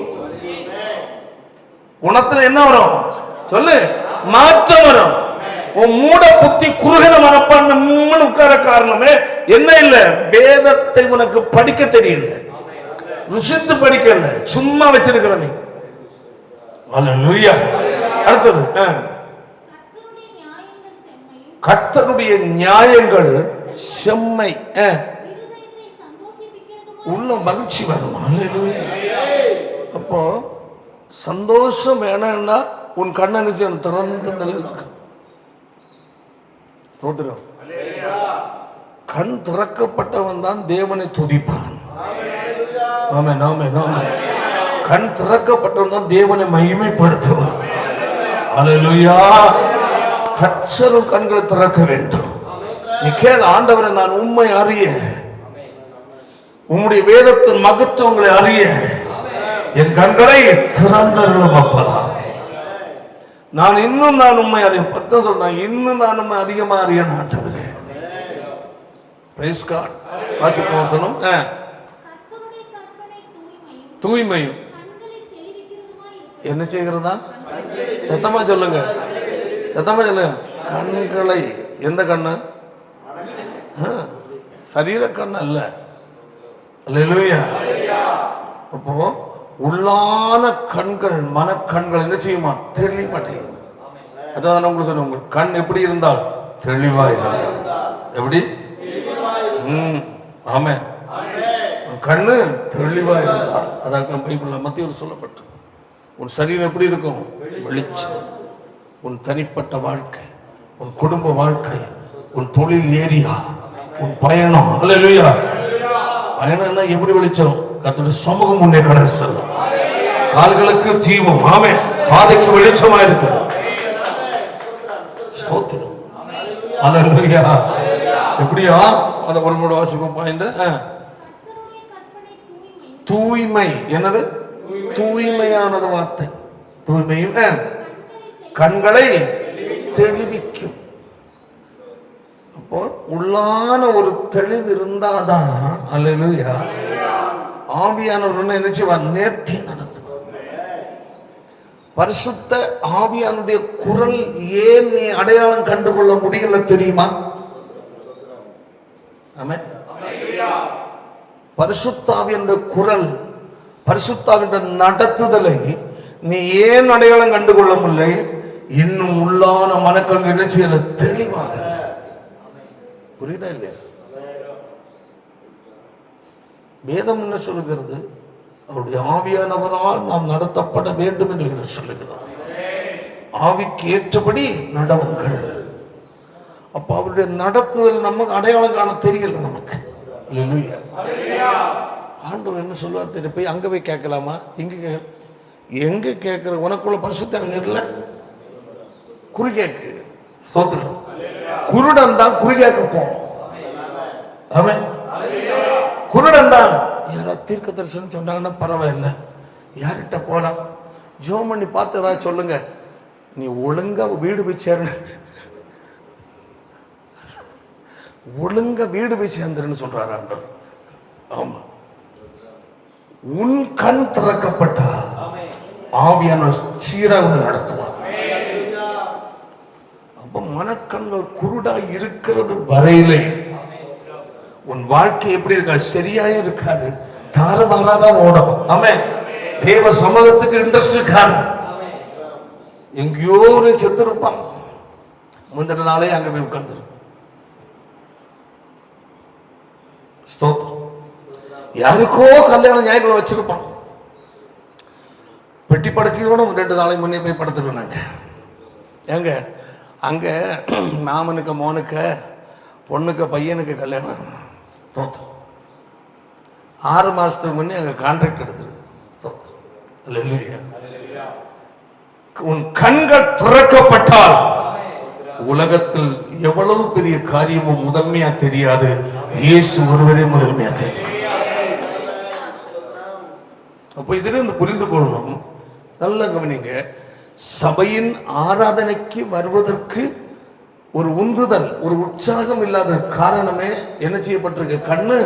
உனத்துல என்ன வரும் சொல்லு? மாற்றம் வரும். உன் மூட புத்தி குறுகின மனப்பான்மை உட்கார காரணமே என்ன? இல்ல, வேதத்தை உனக்கு படிக்க தெரியல, ருசித்து படிக்கல, சும்மா வச்சிருக்கிற நீ. அல்லேலூயா. அடுத்தது, கர்த்தருடைய நியாயங்கள் செம்மை, உள்ள மகிழ்ச்சி வரும். அல்லேலூயா. அப்போ சந்தோஷம் வேணும்னா உன் கண்ணை நிச்சயம் திறந்த நிலையில் இருக்கு. ஸ்தோத்திரம். கண் திறக்கப்பட்டவன் தான் தேவனை துதிப்பான். ஆமென், ஆமென், ஆமென். கண் திறக்கப்பட்டவன் தான் தேவனை மகிமைப்படுத்துவான். அல்லேலூயா. கர்த்தர் கண்களை திறக்க வேண்டும். நீ கேள், ஆண்டவரை நான் உண்மை அறிய உம்முடைய வேதத்தின் மகத்துவங்களை அறிய என் கண்களை திறந்தருளும் அப்பா. நான் உண்மை அறியும். 10 சொல்றேன், இன்னும் நான் உண்மை அதிகமா அறியணும் ஆண்டவரே. Praise God. வாசிப்பு வசனம். தூய்மையும் என்ன செய்கிறதா? சத்தமா சொல்லுங்க, சத்தமா சொல்லுங்க. கண்களை, எந்த கண்ணு? சரீர கண்ணு அல்ல. அல்லேலூயா. அப்போ உள்ளான கண்கள், மனக்கண்கள் என்ன செய்யுமா? தெளிவடையும். அதான் உங்களுக்கு சொன்ன, உங்க கண் எப்படி இருந்தால் தெளிவா இருந்தால் எப்படி? ஆமென். கண்ணு தெளிவா இருந்தால், அதான் பைபிள்ல மத்தியில் சொல்லப்பட்டு, உன் சரீரம் எப்படி இருக்கும்? வெளிச்சம். உன் தனிப்பட்ட வாழ்க்கை, உன் குடும்ப வாழ்க்கை, உன் தொழில் ஏரியா, உன் பயணம். அல்லேலூயா. பயணம்னா எப்படி வெளிச்சம்? கர்த்தருடைய சமூகம் முன்னே கடந்து செல்லும். கால்களுக்கு தீபம், ஆமென், பாதைக்கு வெளிச்சமா இருக்குது. ஸ்தோத்திரம். அல்லேலூயா. எப்படியா? அந்த ஒரு மூணு வாசிப்போம். பாயிண்ட். தூய்மை. என்னது? தூய்மையானது வார்த்தை. தூய்மையும் கண்களை தெளிவிக்கும். அப்போ உள்ளான ஒரு தெளிவு இருந்தாதான் அல்லேலூயா ஆவியானவர் என்ன செய்வார்? நேர்த்தி நடத்துவார். பரிசுத்த ஆவியானுடைய குரல் ஏன் நீ அடையாளம் கண்டுகொள்ள முடியல தெரியுமா? ஆமென். பரிசுத்த ஆவியானுடைய குரல், பரிசுத்த ஆவியானுடைய நடத்துதலை நீ ஏன் அடையாளம் கண்டுகொள்ள முடியல? இன்னும் உள்ளான மனக்கண் என்ன செய்யல? தெளிவாக. புரியுதா இல்லையா? வேதம் என்ன சொல்லுகிறது? அவருடைய ஆவியானவரால் நாம் நடத்தப்பட வேண்டும் என்று சொல்லுகிறார். ஆவிக்கு ஏற்றபடி நடவுங்கள். அப்ப அவருடைய நடத்துதல் நமக்கு அடையாளம் காண தெரியல நமக்கு. ஆண்டவர் என்ன சொல்லுவார் தெரியும்? போய் அங்க போய் கேட்கலாமா? எங்க கேட்கிற? உனக்குள்ள பரிசுத்தம் இல்ல. குறி கேக்கு. சோத்திரம். குருடன் தான் குறி கேட்க போம். ஆமென். குருடன் தான். யாராவது தீர்க்க தரிசனம் சொன்னாங்கன்னா பரவாயில்ல, யார்கிட்ட போலாம்? ஜோம் பண்ணி பார்த்து ஏதாவது சொல்லுங்க. நீ ஒழுங்கா வீடு போய் சேரணும், ஒழுங்கா வீடு போய் சேர்ந்துருன்னு சொல்றாரு ஆண்டவர். ஆமா, உன் கண் திறக்கப்பட்டா ஆவியான சீராக நடத்துவார். அப்ப மனக்கண்கள் குருடா இருக்கிறது வரையிலே உன் வாழ்க்கை எப்படி இருக்காது? சரியாயே இருக்காது. தாறுமாறாதான் ஓடும். ஆமென். தேவ சமூகத்துக்கு இன்ட்ரெஸ்ட் இருக்காது. எங்கேயோ ஒரு செத்துருப்பான், முந்தின நாளே அங்க போய் உட்கார்ந்து. யாருக்கோ கல்யாணம் ஞாயிற்றுல வச்சிருப்பான், பெட்டி படுக்கையோட 2 நாளைக்கு முன்னே போய் படுத்துருவேன் நாங்க. எங்க அங்க மாமனுக்கு மோனுக்கு பொண்ணுக்கு பையனுக்கு கல்யாணம். 6 மாசத்துக்கு முன்னே அங்க கான்ட்ராக்ட் எடுத்துரு. உன் கண்கள் திறக்கப்பட்டால் உலகத்தில் எவ்வளவு பெரிய காரியமும் முதன்மையா தெரியாது. இயேசு ஒருவரே முதன்மையா தெரியும். அப்ப இதிலிருந்து புரிந்து கொள்ளணும். நல்ல கவனிங்க. சபையின் ஆராதனைக்கு வருவதற்கு ஒரு உந்துதல், ஒரு உற்சாகம் இல்லாத காரணமே என்ன செய்யப்பட்டிருக்கு? கண்ணு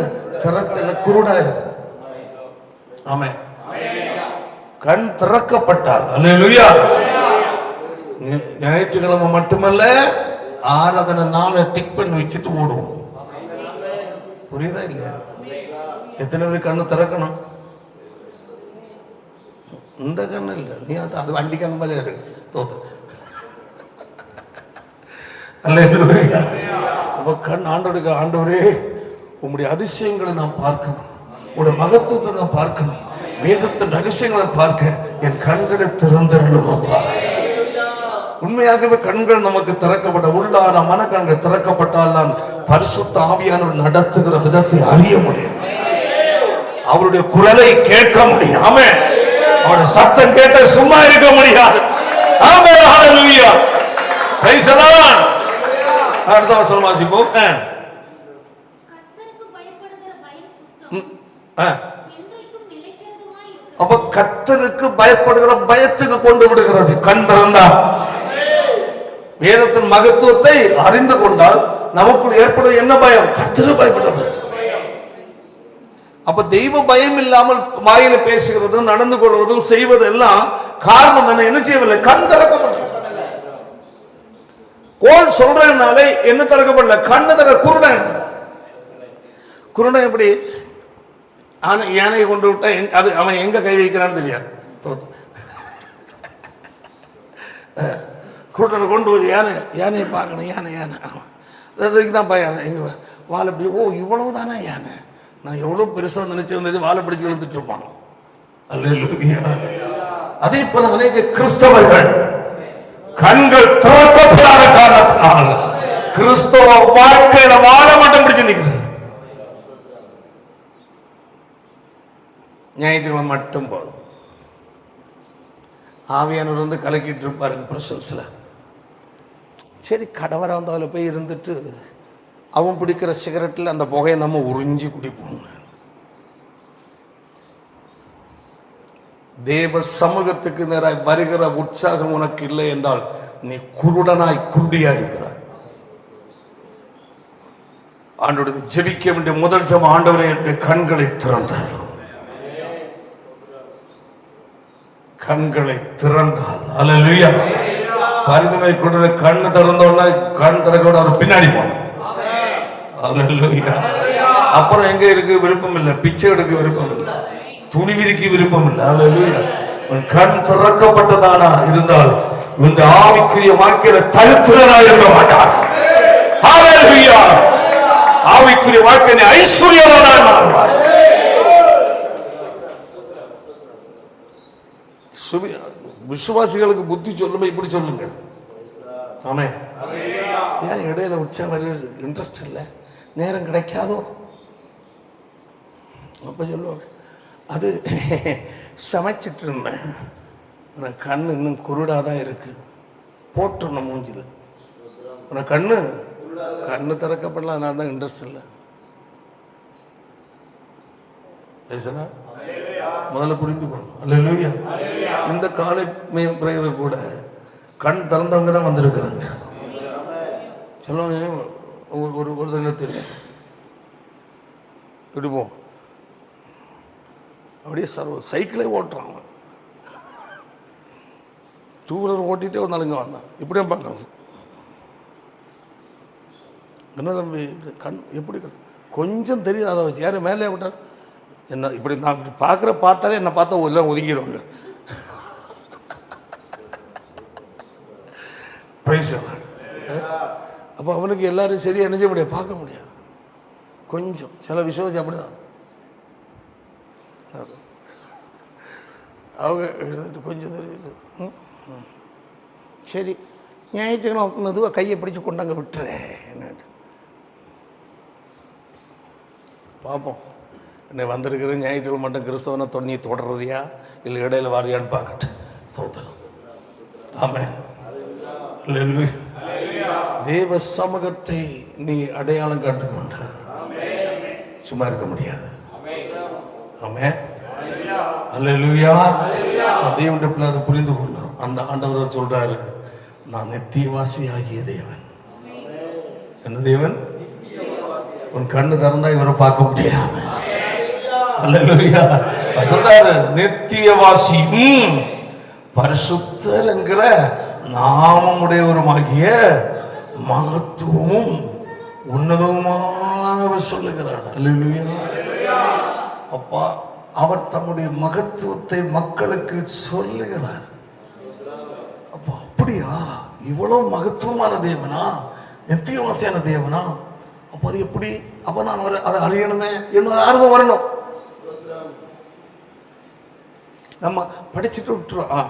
திறக்கல, குருடா இருக்கு. ஆமென். கண் திறக்கப்பட்டால் அல்லேலூயா. ஞாயிற்றுக்கிழமை மட்டுமல்ல, ஆராதனை நாளை டிக் பண்ணி வச்சுட்டு ஓடுவோம். புரியுதா இல்லையா? எத்தனை பேர் கண்ணு திறக்கணும்? இந்த கண்ணு இல்லை, நீ அது வண்டி கண்ணு மேலே இருக்கு. தோத்து அல்லேலூயா. அப்ப கண் ஆண்டவருக்கு, ஆண்டவரே உம்முடைய அதிசயங்களை நான் பார்க்கணும், உடைய மகத்துவத்தை நான் பார்க்கணும், வேதத்தின் ரகசியங்களை பார்க்க என் கண்களை திறந்தருளும். உண்மையாகவே கண்கள் நமக்கு திறக்கப்பட்ட, உள்ளான மனக்கண்கள் திறக்கப்பட்டால் தான் பரிசுத்த ஆவியானவர் நடத்துகிற விதத்தை அறிய முடியும், அவருடைய குரலை கேட்க முடியும். ஆமென். அவருடைய சத்தம் கேட்ட சும்மா இருக்க முடியாது. ஆமென். ஹல்லேலூயா. Praise the Lord. அடுத்த வசனம் வாசிப்போம். அப்ப கர்த்தருக்கு பயப்படுகிற பயத்துக்கு கொண்டு விடுகிறது. கண் திறந்தா வேதத்தின் மகத்துவத்தை அறிந்து கொண்டால் நமக்குள் ஏற்படும் என்ன பயம்? கர்த்தருக்கு பயப்பட. அப்ப தெய்வ பயம் இல்லாமல் வாயில பேசுகிறதும் நடந்து கொள்வதும் செய்வதெல்லாம் காரணம் என்ன செய்யவில்லை? கண் திறக்கப்படல. கோல் சொல்றதுனாலே என்ன திறக்கப்படல? கண்ணு தர. குருடன் குருடன் எப்படி யானையை கொண்டு விட்டா அது அவன் எங்க கை வைக்கிறான்னு தெரியாது. குருடனை கொண்டு போய் யானையை பார்க்கணும். யானை அதுக்கு தான் யானை எங்க வாழை பிடி. ஓ இவ்வளவு தானே யானை, நான் எவ்வளவு பெருசா நினைச்சு வந்தது வாழை பிடிச்சு எழுந்துட்டு இருப்பாங்க. அதே போல அநேக கிறிஸ்தவர்கள் கண்கள் திறக்கப்படாத காரணத்தினால் கிறிஸ்தவ வாழ்க்கையில வாழ மட்டும் பிடிச்சு நிற்கிறது. ஞாயிற்றுக்கிழமை மட்டும் போதும். ஆவியானவர் வந்து கலக்கிட்டு இருப்பாருங்க பிரசன்ஸ்ல. சரி கடவரை வந்து அதில் போய் இருந்துட்டு அவன் பிடிக்கிற சிகரெட்டில் அந்த புகையை நம்ம உறிஞ்சி குடிப்போம். தேவ சமூகத்துக்கு நேராய் வருகிற உற்சாகம் உனக்கு இல்லை என்றால் நீ குருடனாய் குருடியா இருக்கிறாய். ஆண்டவரே ஜெபிக்க வேண்டிய முதல் ஜெபம், ஆண்டவரே என்னுடைய கண்களை திறந்தார். கண்களை திறந்தால் அல்லேலூயா. பரிந்துமை கொடுற கண்ணு திறந்தோன்னா கண் திறக்க அவர் பின்னாடி போனோம். அல்லேலூயா. அப்புறம் எங்க இருக்கு விருப்பம் இல்லை, பிச்சை எடுக்க விருப்பம் இல்லை, துணி விரிக்க விருப்பம் இல்லை. அல்லேலூயா. கண் திறக்கப்பட்டதானா இருந்தால் இந்த ஆவிக்குரிய வாழ்க்கையில தரித்திரனா இருக்க மாட்டார். அல்லேலூயா. ஆவிக்குரிய வாழ்க்கையை ஐஸ்வர்யவானாய் மாறுவார். விசுவாசிகளுக்கு புத்தி சொல்லுமே இப்படி சொல்லுங்க. ஆமே. ஏன் இடையில உற்சாகம் வர இன்ட்ரெஸ்ட் இல்லை, நேரம் கிடைக்காதோ? அப்ப சொல்லுவாங்க அது சமைச்சிட்டு இருந்தேன், கண்ணு இன்னும் குருடாதான் இருக்கு, போட்டுருந்த மூஞ்சில கண்ணு திறக்கப்படலாம், அதனால தான் இன்ட்ரெஸ்ட் இல்லை. முதல்ல புரிந்து கொள்ளணும். அல்லேலூயா. இந்த காலை பிரேயர் கூட கண் திறந்தவங்க தான் வந்திருக்கிறாங்க. சொல்லுவாங்க ஒரு தடவை தெரியும் விடுவோம் அப்படியே சைக்கிளே ஓட்டுறாங்க, டூ வீலர் ஓட்டிகிட்டே ஒரு நாளுங்க வந்தான். இப்படியே பார்க்குறேன், என்ன தம்பி கண் எப்படி கொஞ்சம் தெரியும், அதை வச்சு யாரும் மேலே விட்டார் என்ன இப்படி நான் இப்படி பார்த்தாலே என்னை பார்த்தா எல்லாம் ஒதுங்கிடுவாங்க. அப்போ அவனுக்கு எல்லாரும் சரியா நினைச்ச முடியாது, பார்க்க முடியாது. கொஞ்சம் சில விசுவாசி அப்படிதான் அவங்க கொஞ்சம் தெரியுது. சரி ஞாயிற்றுக்கிழமை மெதுவாக கையை பிடிச்சி கொண்டாங்க விட்டுறேன் பார்ப்போம். என்னை வந்திருக்கிற ஞாயிற்றுக்கிழமை மட்டும் கிறிஸ்தவனை நீ தொடர்றதையா இல்லை இடையில வாரியான்னு பார்க்கட்டு சோதனம். ஆமென். தேவ சமூகத்தை நீ அடையாளம் கண்டுகொண்ட சும்மா இருக்க முடியாது. ஆமென். அல்லேலூயா. தேவனுடைய பிள்ளை அதை புரிந்து கொண்டோம். அந்த ஆண்டவர் சொல்றாரு, நான் நித்தியவாசி ஆகிய தேவன். என்ன தேவன்? உன் கண்ணு திறந்தா இவரை பார்க்க முடியாது. அல்லேலூயா. சொல்றாரு நித்தியவாசி பரிசுத்தர் என்கிற நாமமுடையவருமாகிய மகத்துவமும் உன்னதமானவர் சொல்லுகிறார். அல்லேலூயா. அப்பா அவர் தம்முடைய மகத்துவத்தை மக்களுக்கு சொல்லுகிறார். அப்போ அப்படியா, இவ்வளவு மகத்துவமான தேவனா, நித்தியவாசியான தேவனா? அப்போ அது எப்படி? அப்போ நான் அதை அறியணுமே, என்னோட ஆர்வம் வரணும். நம்ம படிச்சுட்டு விட்டுறோம்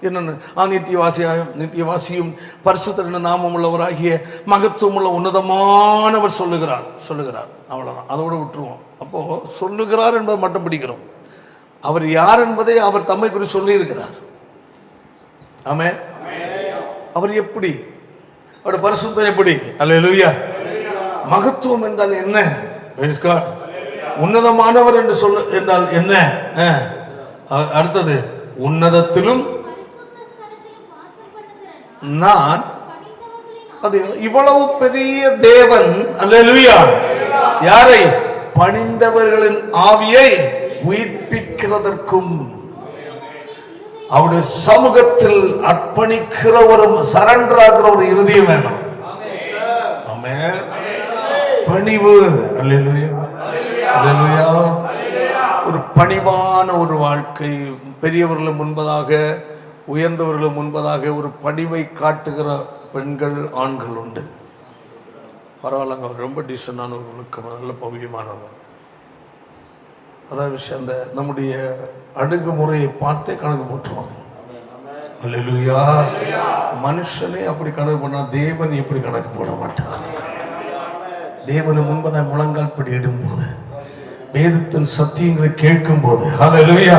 என்னென்னு நித்தியவாசியும் பரிசுத்தரின் நாமம் உள்ளவராகிய மகத்துவம் உள்ள உன்னதமானவர் சொல்லுகிறார் அவ்வளவுதான், அதோட விட்டுருவோம். அப்போ சொல்லுகிறார் என்பதை மட்டும் பிடிக்கிறோம். அவர் யார் என்பதை அவர் தம்மை குறித்து சொல்லி இருக்கிறார். ஆமென். அவர் எப்படி, அவருடைய பரிசுத்தம் எப்படி? அல்லேலூயா. மகத்துவம் என்றால் என்ன? உன்னதமானவர் என்று சொல்ல என்றால் என்ன? அடுத்தது, உன்னதத்திலும் நான். அது இவ்வளவு பெரிய தேவன், அல்லேலூயா, யாரை? பணிந்தவர்களின் ஆவியை உயிர்ப்பிக்கிறதற்கும் அவருடைய சமூகத்தில் அர்ப்பணிக்கிற ஒரு சரண்டர் ஆகிற ஒரு இருதயம் வேணும். ஆமென். பணிவு, அல்லேலூயா, அல்லேலூயா. ஒரு பணிவான ஒரு வாழ்க்கை, பெரியவர்களும் முன்பதாக உயர்ந்தவர்களும் முன்பதாக ஒரு பணிவை காட்டுகிற பெண்கள் ஆண்கள் உண்டு. பரவாயில்லங்க, ரொம்ப டீசெண்டான ஒரு ஒழுக்கம், நல்ல பவியமானவர். அதான் விஷயம். அந்த நம்முடைய அணுகுமுறையை பார்த்தே கணக்கு போட்டுருவாங்க. அல்லேலூயா. மனுஷனே அப்படி கணக்கு பண்ணா தேவன் எப்படி கணக்கு போட மாட்டான்? தேவனு முன்பதாக முழங்கால் படி இடும்போது, வேதத்தின் சத்தியங்களை கேட்கும் போது, அல்லேலூயா,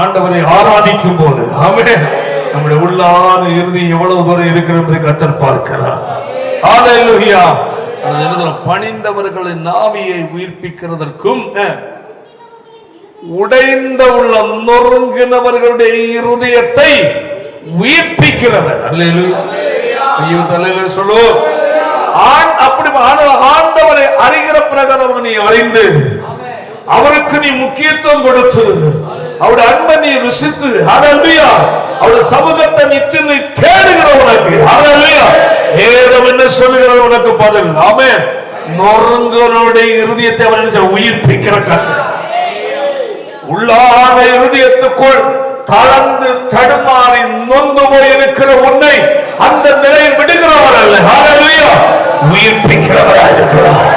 ஆண்டவரை ஆராதிக்கும் போது, ஆமென், நம்முடைய உள்ளான இறுதி எவ்வளவு தூரம் இருக்கிறது கர்த்தர் பார்க்கிறார். அல்லேலூயா. பணிந்தவர்களின் ஆவியை உயிர்ப்பிக்கிறதற்கும் உடைந்த உள்ளம் நொறுங்கினவர்களுடைய இருதயத்தை உயிர்ப்பிக்கிறவர். அல்லேலூயா. சொல்லு. அப்படி ஆண்டவரை அறிகிற பிரகாரம் நீ அறிந்து அவருக்கு நீ முக்கியத்துவம் கொடுத்து அவருடைய அன்பை நீ ருசித்து, அல்லேலூயா, அவருடைய சமூகத்தை நித்திய தேடுகிற உனக்கு, அல்லேலூயா, வேதம் என்ன சொல்லுகிறது உனக்கு பதில். ஆமென். நொறுங்குவனுடைய இருதயத்தை அவர் உயிர்ப்பிக்கிற கர்த்தர். உள்ளான இருதயத்துக்குள் தளர்ந்து தடுமாறி நொந்து போய் இருக்கிற உன்னை அந்த நிலையில் விடுகிறவர் அல்ல, அல்லேலூயா, உயிர்ப்பிக்கிறவராக இருக்கிறார்.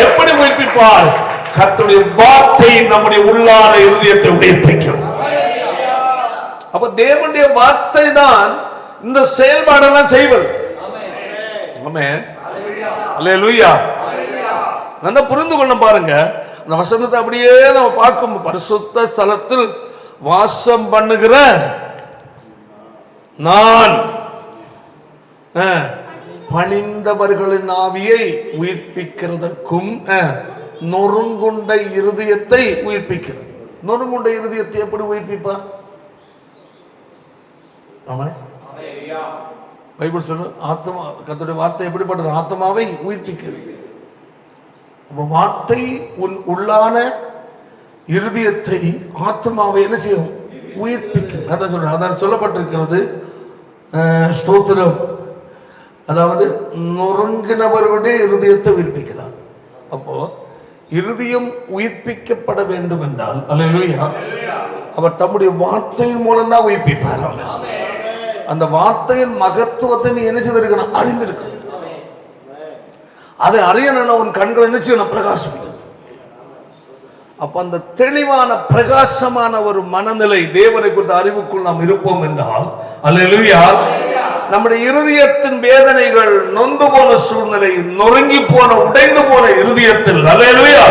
எப்படி உயிர்ப்பிப்பார்? கர்த்தருடைய வார்த்தை நம்முடைய உள்ளான இருதயத்தை உயிர்ப்பிக்கும். அப்ப தேவனுடைய வார்த்தை தான் இந்த செயல்பாடெல்லாம் செய்வது. ஆமென். அல்லேலூயா. நல்லா புரிந்து கொள்ள பாருங்க. அந்த வசனத்தை அப்படியே நம்ம பார்க்கும், பரிசுத்த ஸ்தலத்தில் வாசம் பண்ணுகிற நான் பணிந்தவர்களின் ஆவியை உயிர்ப்பிக்கிறதற்கும் நொறுங்குண்ட இருதயத்தை உயிர்ப்பிக்கிறது. நொறுங்குண்ட இருதயத்தை எப்படி உயிர்ப்பிப்பா? பைபிள் சொல்லு, ஆத்மா, கர்த்தருடைய வார்த்தை எப்படிப்பட்டது? ஆத்மாவை உயிர்ப்பிக்கிறது. வார்த்தை உன் உள்ளான இருதயத்தை, ஆத்மாவை என்ன செய்யும்? உயிர்ப்பிக்கும். அதான் சொல்ற, அதான் சொல்லப்பட்டிருக்கிறது. ஸ்தோத்திரம். அதாவது நொறுங்கினவர்களுடைய இருதயத்தை உயிர்ப்பிக்கிறார். அப்போ இருதயம் உயிர்ப்பிக்கப்பட வேண்டும் என்றால், அல்லேலூயா, அவர் தம்முடைய வார்த்தையின் மூலம் தான் உயிர்ப்பிப்பார். அந்த வார்த்தையின் மகத்துவத்தை நீ என்ன செய்திருக்கணும்? அறிந்திருக்கணும். அதை அறியணும். உன் கண்கள் என்ன செய்யணும்? பிரகாசிக்கணும். அப்ப அந்த தெளிவான பிரகாசமான ஒரு மனநிலை, தேவனை குறித்த அறிவுக்குள் நாம் இருப்போம் என்றால், அல்லேலூயா, நம்முடைய இருதயத்தின் வேதனைகள், நொந்து போன சூழ்நிலை, நொறுங்கி போன உடைந்து போன இருதயத்தில், அல்லேலூயா,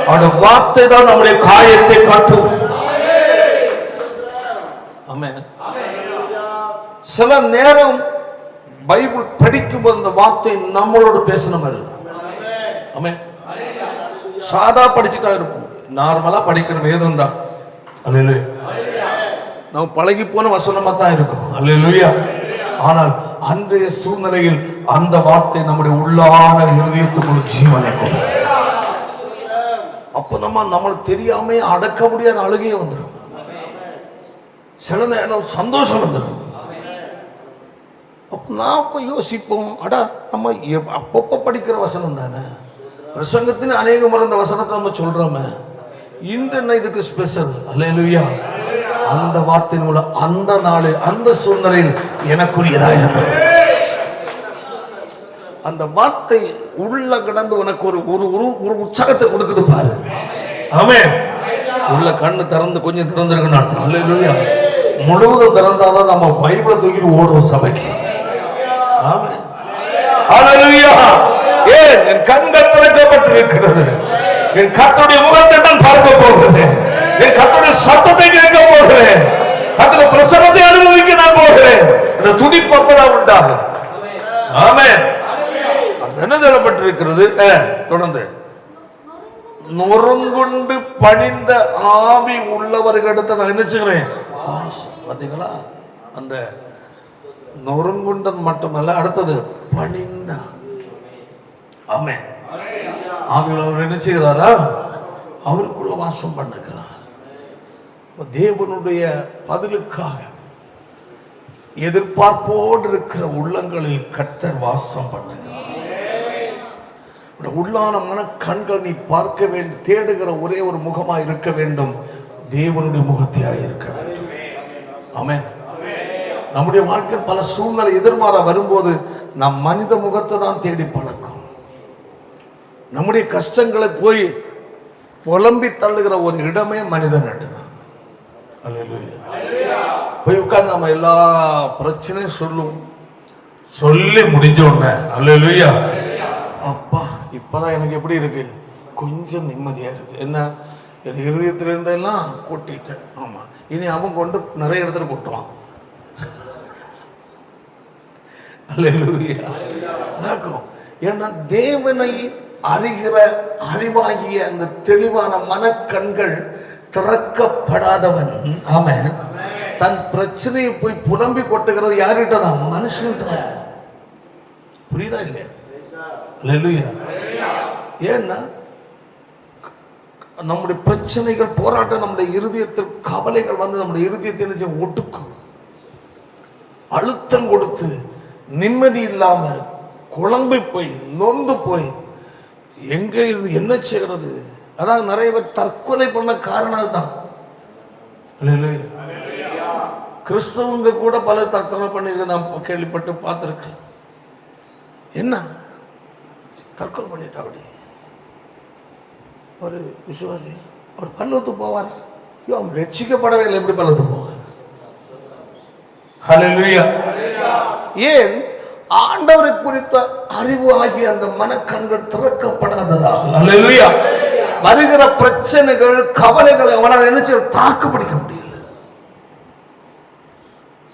அவருடைய வார்த்தை தான் நம்முடைய காயத்தை காட்டும். ஆமென். சில நேரம் பைபிள் படிக்கும் போது அந்த வார்த்தை நம்மளோட பேசின மாதிரி இருக்கும். ஆமென். சாதா படிச்சுட்டா இருப்போம், நார்மலா படிக்கிற வேதம் தான், அல்லேலூயா, நம்ம பழகி போன வசனமா தான் இருக்கும், அல்லேலூயா. ஆனால் அன்றைய சூழ்நிலையில் அந்த வார்த்தை நம்முடைய உள்ளான இருதயத்துக்குள் ஜீவனை கொண்டு, அப்ப நம்மளுக்கு தெரியாம அடக்க முடியாத அழுகையே வந்துடும். சில நேரம் சந்தோஷம் வந்துடும். நான் அப்ப யோசிப்போம், அடா நம்ம அப்பப்ப படிக்கிற வசனம் தானே, பிரசங்கத்தின் அநேக முறை இந்த வசனத்தை நம்ம சொல்றோமே, இன்று என்ன இதுக்கு ஸ்பெஷல்? அல்லேலூயா. அந்த வார்த்தையின் மூலம் அந்த நாள் அந்த சூழ்நிலையில் எனக்குரியதா இருந்தது. அந்த வார்த்தை உள்ள கிடந்து உனக்கு ஒரு ஒரு உற்சாகத்தை கொடுக்குது பாரு. ஆமென். உள்ள கண்ணு திறந்து கொஞ்சம் திறந்திருக்குன்னு அர்த்தம். அல்லேலூயா. முழுவதும் திறந்தாதான் நம்ம பைபிளை தூக்கிட்டு ஓடுவோம் சபைக்கு. ஆமென். அல்லேலூயா. ஏன்? என் கண்கள் திறக்கப்பட்டிருக்கிறது. என் கர்த்தருடைய முகத்தை நான் பார்க்க போகிறேன். என் கர்த்தருடைய சத்தத்தை கேட்க போகிறேன். கர்த்தருடைய பிரசன்னத்தை அனுபவிக்க நான் போகிறேன். இந்த துடிப்பப்பதான் உண்டாகும். ஆமென். அது என்ன சொல்லப்பட்டிருக்கிறது? தொடர்ந்து நொறுங்குண்டு பணிந்த ஆவி உள்ளவர்களிடத்தை நான் நினைச்சுக்கிறேன். பாத்தீங்களா, அந்த நொறுங்குண்டது மட்டுமல்ல, அடுத்தது பணிந்த. ஆமென். ஆவி உள்ளவர் என்ன செய்கிறாரா? அவருக்குள்ள வாசம் பண்ணுகிறார். தேவனுடைய பதிலுக்காக எதிர்பார்ப்போடு இருக்கிற உள்ளங்களில் கர்த்தர் வாசம் பண்ணுகிறார். உள்ளான மன கண்கள் நீ பார்க்க வேண்டும், தேடுகிற ஒரே ஒரு முகமாய் இருக்க வேண்டும், தேவனுடைய முகத்தையாய் இருக்க வேண்டும். ஆமென். நம்முடைய வாழ்க்கை பல சூழ்நிலை எதிர்மாற வரும்போது நம் மனித முகத்தை தான் தேடி பழக்கும். நம்முடைய கஷ்டங்களை போய் புலம்பி தள்ளுகிற ஒரு இடமே மனித நாட்டு தான். போய் உட்கார்ந்து நம்ம எல்லா பிரச்சனையும் சொல்லுவோம். சொல்லி முடிஞ்ச உடனே அல்லேலூயா, அப்பா இப்பதான் எனக்கு எப்படி இருக்கு, கொஞ்சம் நிம்மதியா இருக்கு. என்ன, என் இருதயத்தில் இருந்தெல்லாம் கொட்டிட்டேன். ஆமா, இனி அவன் கொண்டு நிறைய இடத்துல கொட்டுவான். அல்லேலூயா. ஏன்னா தேவனை அறிகிற அறிவாகிய அந்த தெளிவான மனக்கண்கள் திறக்கப்படாதவன் அவன் தன் பிரச்சனையை போய் புலம்பி கொட்டுகிறது யார்கிட்ட தான்? மனுஷன்கிட்ட தான். புரியுதா இல்லையா? அல்லேலூயா. ஏன்னா நம்முடைய பிரச்சனைகள், போராட்டம், நம்முடைய இருதயத்தில் கவலைகள் வந்து நம்முடைய இருதயத்தை ஒட்டுக்கும், அழுத்தம் கொடுத்து நிம்மதி இல்லாம குழம்பி போய் நொந்து போய் எங்க இருந்து என்ன செய்கிறது. அதாவது நிறைய பேர் தற்கொலை பண்ண காரணம் தான். கிறிஸ்தவங்க கூட பலர் தற்கொலை பண்ணி நான் கேள்விப்பட்டு பார்த்துருக்கேன். என்ன தற்கொலை பண்ணிட்டா? அப்படி ஒரு விசுவாசி அவர் பல்லவத்துக்கு போவார். அவன் ரட்சிக்கப்படவே இல்லை, எப்படி பல்லவத்துக்கு போவார்? ஹல்லேலூயா. ஏன்? ஆண்டவரை குறித்த அறிவு ஆகிய அந்த மனக்கண்கள் திறக்கப்படாததால். ஹல்லேலூயா. வருகிற பிரச்சனைகள், கவலைகளை அவனால் என்ன செய்ய தாக்கு பிடிக்க முடியல.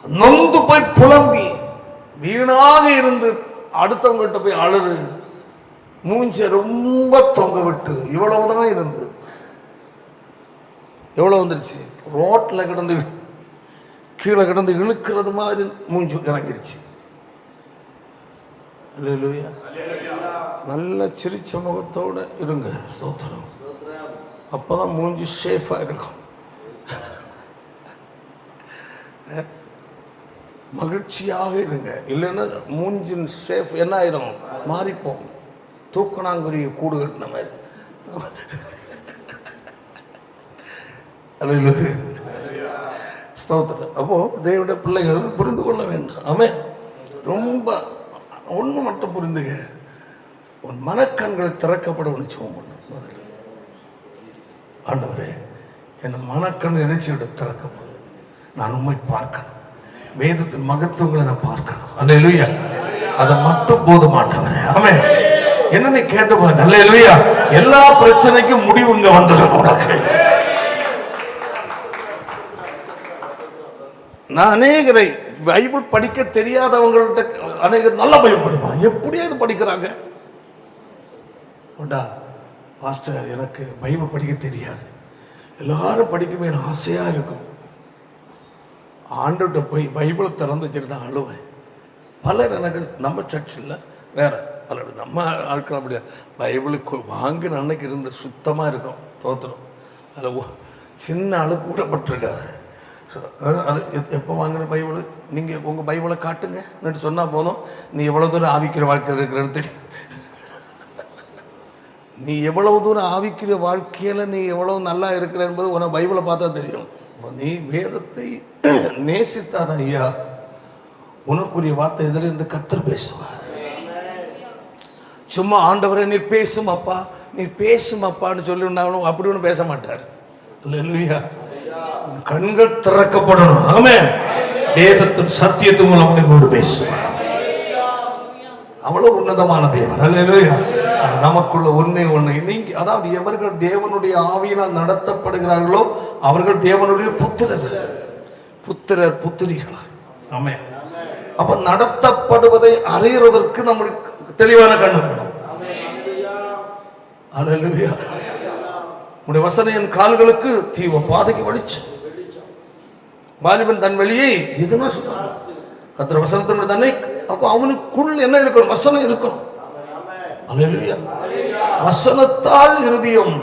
நொந்து போய் புலம்பி வீணாக இருந்து அடுத்தவங்கிட்ட போய் அழுது மூஞ்ச ரொம்ப தொங்க விட்டு இவ்வளவுதான் இருந்து எவ்வளவு வந்துருச்சு, ரோட்ல கிடந்து கீழே கிடந்து இழுக்கிறது மாதிரி மூஞ்சி இறங்கிடுச்சு. அல்லேலூயா. நல்ல சிரிச்ச முகத்தோட இருங்க, ஸ்தோத்திரம். அப்பதான் மூஞ்சி சேஃபா இருக்கும். மகிழ்ச்சியாக இருங்க, இல்லைன்னா மூஞ்சின் சேஃப் என்ன ஆயிரும், மாறிப்போம். தூக்கணாங்குருவி கூடு கட்டின மாதிரி. ஸ்தோத்திரம். அப்போ தேவனுடைய பிள்ளைகள் புரிந்து கொள்ள வேண்டும். ஆமென். ரொம்ப ஒன்று மட்டும் புரிந்துக, உன் மனக்கண்களை திறக்கப்பட நிச்சயம் பண்ணு. முதல்ல ஆண்டவரே, என் மனக்கண் நினைச்சிட்டு திறக்கப்படும். நான் உண்மை பார்க்கணும், வேதத்தின் மகத்துவங்களை நான் பார்க்கணும். அல்லேலூயா. அதை மட்டும் போதும் ஆண்டவரே. ஆமென். என்ன நீ கேட்டு பாரு. அல்லேலூயா. எல்லா பிரச்சனைக்கும் முடிவு இங்க வந்துடும் உனக்கு. நான் அநேகரை பைபிள் படிக்க தெரியாதவங்கள்ட்ட அநேகர் நல்ல பைபிள் படிப்பாங்க. எப்படியே இது படிக்கிறாங்க. பாஸ்டர், எனக்கு பைபிள் படிக்க தெரியாது. எல்லாரும் படிக்கவே ஆசையா இருக்கும். ஆண்டுகிட்ட போய் பைபிளை திறந்து வச்சுட்டு தான் அழுவேன். பலர் எனக்கு நம்ம சர்ச்சில் வேற பலர் நம்ம ஆட்கள் அப்படியா பைபிளுக்கு வாங்கின அன்னைக்கு இருந்து சுத்தமாக இருக்கும். தோத்திரம். அதில் சின்ன அழுக்கு கூட பட்டிருக்காது. அது எப்போ வாங்கின பைபிள், நீங்கள் உங்கள் பைபிளை காட்டுங்க சொன்னால் போதும், நீ எவ்வளோ தூரம் ஆவிக்கிற வாழ்க்கையில் இருக்கிறன்னு தெரியும். நீ எவ்வளவு தூரம் ஆவிக்கிற வாழ்க்கையில் நீ எவ்வளவு நல்லா இருக்கிற என்பது உனக்கு பைபிளை பார்த்தா தெரியும். நீ வேதத்தை நேசித்தார் ஐயா, உனக்குரிய வார்த்தை எதில் இருந்து கர்த்தர் பேசுவார். சும்மா ஆண்டவரை நீ பேசும் அப்பா, நீ பேசும் அப்பான்னு சொல்லினாலும் அப்படி ஒன்றும் பேச மாட்டார். அல்லேலூயா. கண்கள் திறக்கப்படணும். ஆமென். வேதத்தின் சத்தியத்தின் மூலமாக கொண்டு பேசுவார். அவ்வளவு உன்னதமான தேவன். அல்லேலூயா. நமக்குள்ள ஒன்னே ஒண்ணு, நீங்க அதாவது எவர்கள் தேவனுடைய ஆவியினால் நடத்தப்படுகிறார்களோ அவர்கள் தேவனுடைய புத்திரர் புத்திரிகளா. ஆமென். அப்ப நடத்தப்படுவதை அறிகிறதற்கு நம்மளுக்கு தெளிவான கண்ணு வேணும். அல்லேலூயா. உடைய வசனம் என் கால்களுக்கு தீவ பாதைக்கு வெளிச்சம். வாலிபன் தன் வெளியை எதுனா சொல்றான், கர்த்தர் வசனத்தினுடைய தன்னை. அப்ப அவனுக்குள் என்ன இருக்கணும்? வசனம் இருக்கணும். அல்லேலூயா. வசனத்தால் இருதயம்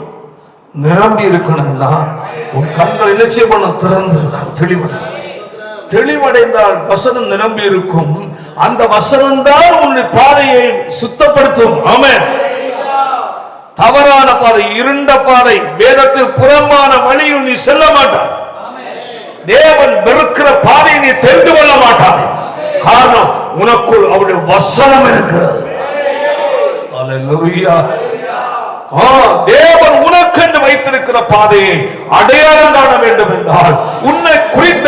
நிரம்பி இருக்கணும்னா உன் கண்கள் என்ன செய்யணும்? திறந்திருக்கணும், தெளிவடைந்தால் வசனம் நிரம்பி இருக்கும். அந்த வசனம் தான் உன்னுடைய பாதையை சுத்தப்படுத்தும். ஆமென். தவறான பாதை, இருண்ட பாதை, வேதத்தில் புறம்பான வழியில் நீ செல்ல மாட்டாய். தேவன் வெறுக்கிற பாதையை நீ தெரிந்து கொள்ள மாட்டாய். காரணம், உனக்குள் அவருடைய வசனம் இருக்கிறது. அல்லேலூயா. தேவன் உனக்கென்று வைத்திருக்கிற பாதையை அடையாளம் காண வேண்டும் என்றால், உன்னை குறித்த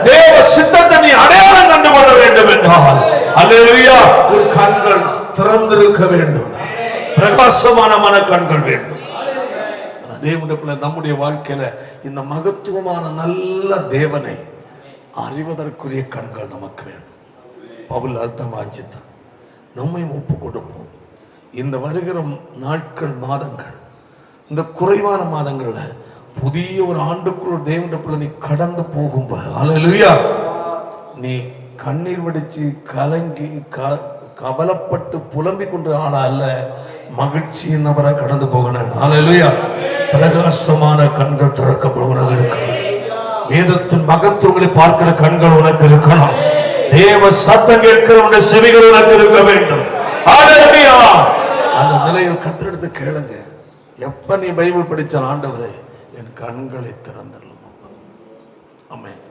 தேவ சித்தத்தை நீ அடையாளம் கண்டு கொள்ள வேண்டும் என்றால், அல்லேலூயா, ஒரு கண்கள் திறந்திருக்க வேண்டும். பிரகாசமான மன கண்கள் வேண்டும். தேவனுக்குள்ள நம்முடைய வாழ்க்கையில இந்த மகத்துவமான நல்ல தேவனை அறிவதற்குரிய கண்கள் நமக்கு வேண்டும். பவுல் அர்த்தம் வாஞ்சித்தான். நம்மை ஒப்பு கொடுப்போம். இந்த வருகிற நாட்கள், மாதங்கள், இந்த குறைவான மாதங்கள்ல புதிய ஒரு ஆண்டுக்குள் தேவனுடைய நீ கடந்து போகும்போது, அல்லேலூயா, நீ கண்ணீர் வடிச்சு கலங்கி கவலைப்பட்டு புலம்பிக் கொண்டு ஆளா அல்ல, மகிழ்ச்சியின் நபரை கடந்து போகணும். அல்லேலூயா. பிரகாசமான கண்கள் திறக்கப்படுவதாக இருக்கணும். வேதத்தின் மகத்துவங்களை பார்க்கிற கண்கள் உனக்கு இருக்கணும். தேவ சத்தம் கேட்கிற செவிகள் உனக்கு இருக்க வேண்டும். அல்லேலூயா. அந்த நிலையில் கர்த்தரிடத்தை கேளுங்க. எப்ப நீ பைபிள் படிச்ச ஆண்டவரே, என் கண்களை திறந்தள்ளும். ஆமென்.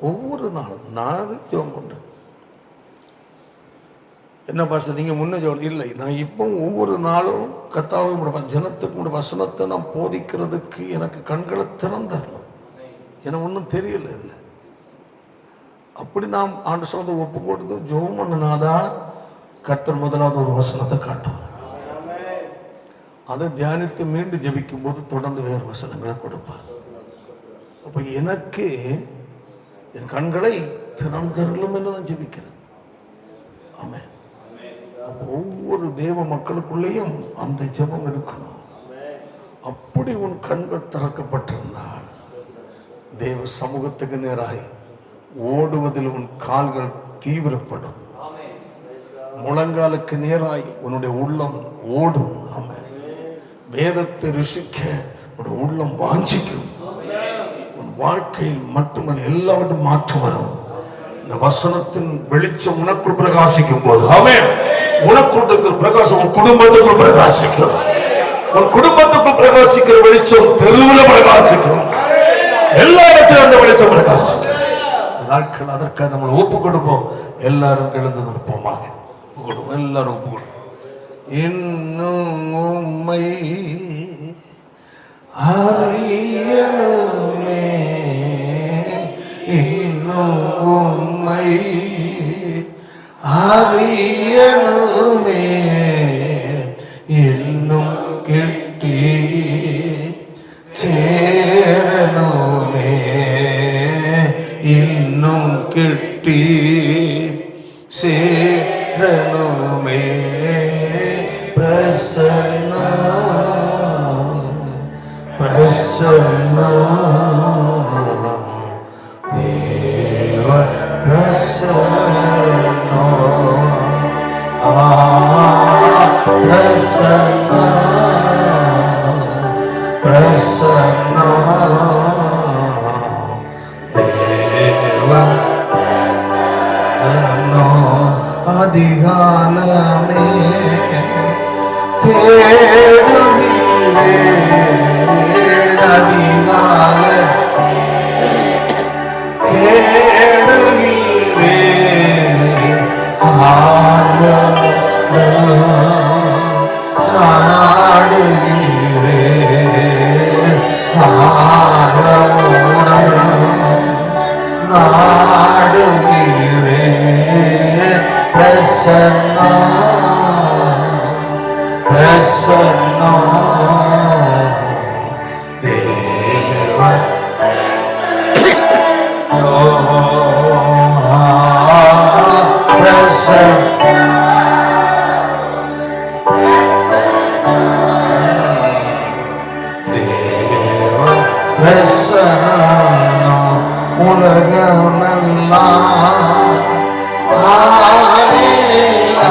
ஒவ்வொரு நாளும் நான் ஜெபம் பண்றேன். என்ன பாஸ்டர் நீங்க முன்ன ஜெபம் இல்லை, நான் இப்போ ஒவ்வொரு நாளும் கர்த்தாவே ஜனத்துக்கு வசனத்தை நான் போதிக்கிறதுக்கு எனக்கு கண்களை திறந்தரணும். எனக்கு ஒன்றும் தெரியல இல்லை. அப்படி நாம் ஆண்டு சொந்த ஒப்பு கொடுத்து ஜெபம் பண்ணினாதான் கர்த்தர் முதலாவது ஒரு வசனத்தை காட்டும். அதை தியானித்து மீண்டும் ஜெபிக்கும் போது தொடர்ந்து வேறு வசனங்களை கொடுப்பார். அப்ப எனக்கு என் கண்களை திறந்தருளும் என்றுதான் ஜெபிக்கிறேன். ஆமென். ஒவ்வொரு தேவ மக்களுக்குள்ளேயும் அந்த ஜெபம் இருக்கணும். அப்படி உன் கண்கள் திறக்கப்பட்டிருந்தால் தேவ சமூகத்துக்கு நேராக ஓடுவதில் உன் கால்கள் தீவிரப்படும். முழங்காலுக்கு நேராய் உன்னுடைய உள்ளம் ஓடும். ஆமென். வேதத்தை ருசிக்க உன்னுடைய உள்ளம் வாஞ்சிக்கும். உன் வாழ்க்கையில் மட்டுமல்ல எல்லாவற்றும் மாற்றம் வரும். இந்த வசனத்தின் வெளிச்சம் உனக்குள் பிரகாசிக்கும் போது, ஆமென், உனக்குள் இருக்கிற பிரகாசம் உன் குடும்பத்துக்குள் பிரகாசிக்கும். உன் குடும்பத்துக்குள் பிரகாசிக்கிற வெளிச்சம் தெருவில் பிரகாசிக்கும். எல்லா இடத்திலும் அந்த வெளிச்சம் பிரகாசிக்கும். நாட்கள் அதற்காக நம்மளை ஒப்பு கொடுப்போம். எல்லாரும் எழுந்து நிற்போமாக. எல்லாரும் ஒப்பு கொடுப்போம். இன்னும் உம்மை அறியணுமே, இன்னும் உம்மை அறியணுமே, இன்னும் கிட்டி சேரணுமே, இன்னும் கிட்டி சேரணுமே, பிரசன்னா பிரசன்னா தேவ பிரசன்னா பிரசன்னா பிரசன்னா தேவ பிரசன்னா அதிகாலமே தேடுகிறேன், அதிகால தேடுகிறேன், நாடுகிறேன், நாடுகிறேன், பிரசன்னா பிரசன்னா தேவ பிரசன்னா உலகமெல்லாம் மாயையா,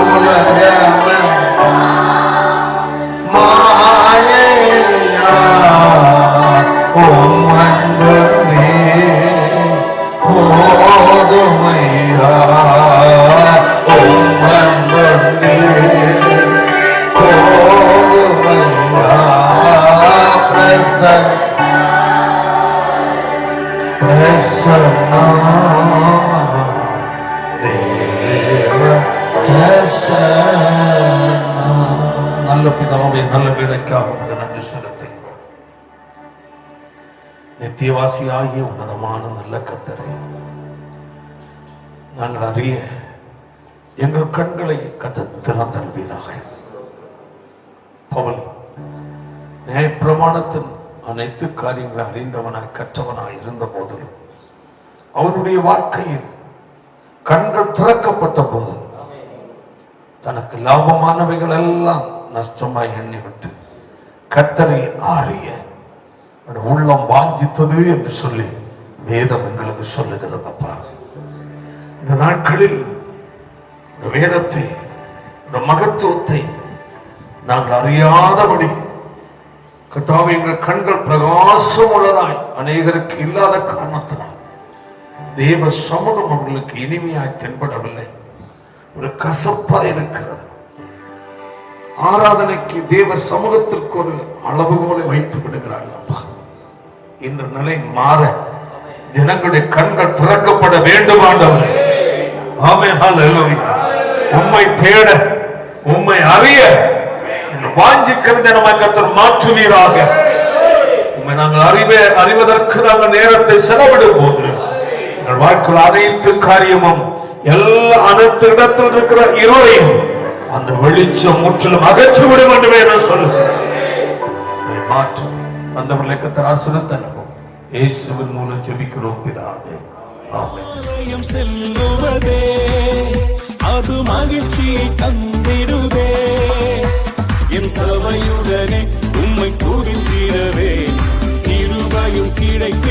உலகமெல்லாம் மாயையா, உம் அன்பு போதுமையா, உம் அன்பு போதுமையா, பிரசன்னா தேவ பிரசன்னா. நல்ல பிதாவே, நல்ல வேலைக்காக நன்றி செலுத்தி நித்தியவாசியாகிய உன்னதமான நல்ல கர்த்தரே, நாங்கள் அறிய எங்கள் கண்களை திறந்தல்வீராக. பவுல் நியாயப்பிரமாணத்தின் அனைத்து காரியங்களை அறிந்தவனாய் கற்றவனாய் இருந்த போதிலும் அவனுடைய வாழ்க்கையில் கண்கள் திறக்கப்பட்ட போது தனக்கு லாபமானவைகள் எல்லாம் நஷ்டமாய் எண்ணிவிட்டு கர்த்தரை அறிய உள்ளம் வாஞ்சித்தது என்று சொல்லி வேதம் எங்களுக்கு சொல்லுகிறதப்பா. இந்த நாட்களில் வேதத்தை, மகத்துவத்தை நாங்கள் அறியாதபடி கர்த்தாவே, எங்கள் கண்கள் பிரகாசம் உள்ளதாய் அநேகருக்கு இல்லாத காரணத்தினால் தேவ சமூகம் அவர்களுக்கு இனிமையாய் தென்படவில்லை, ஒரு கசப்பா இருக்கிறது. ஆராதனைக்கு தேவ சமூகத்திற்கு ஒரு அளவுகோலை வைத்து விடுகிறார்களப்பா. இந்த நிலை மாற ஜனங்களுடைய கண்கள் திறக்கப்பட வேண்டும் ஆண்டவரே. ஆமென், ஹல்லேலூயா. உம்மை தேட, உம்மை அறிய வாஞ்சிக்கிறதை நம்ம கர்த்தர் மாற்றுவீராக. உம்மை நாங்கள் அறிவதற்கு நாங்கள் நேரத்தை செலவிடும் போது எங்கள் வாழ்க்கையில் அனைத்து காரியமும் அனைத்து இடத்தில் இருக்கிற இருளையும் அந்த வெளிச்சம் முற்றிலும் அகற்றிவிடும் என்று வேதம் சொல்லுகிறேன். மாற்றும் அந்த கர்த்தர் ஆசீர்வாதத்தை அனுப்பும். இயேசுவின் மூலம் ஜெபிக்கிறோம் பிதாவே, ஆமென். செல்லுவதே அது மகிழ்ச்சியை தந்திடுதே, என் சபையுடனே உம்மை துதித்திடவே கிருபையும் கிடைக்க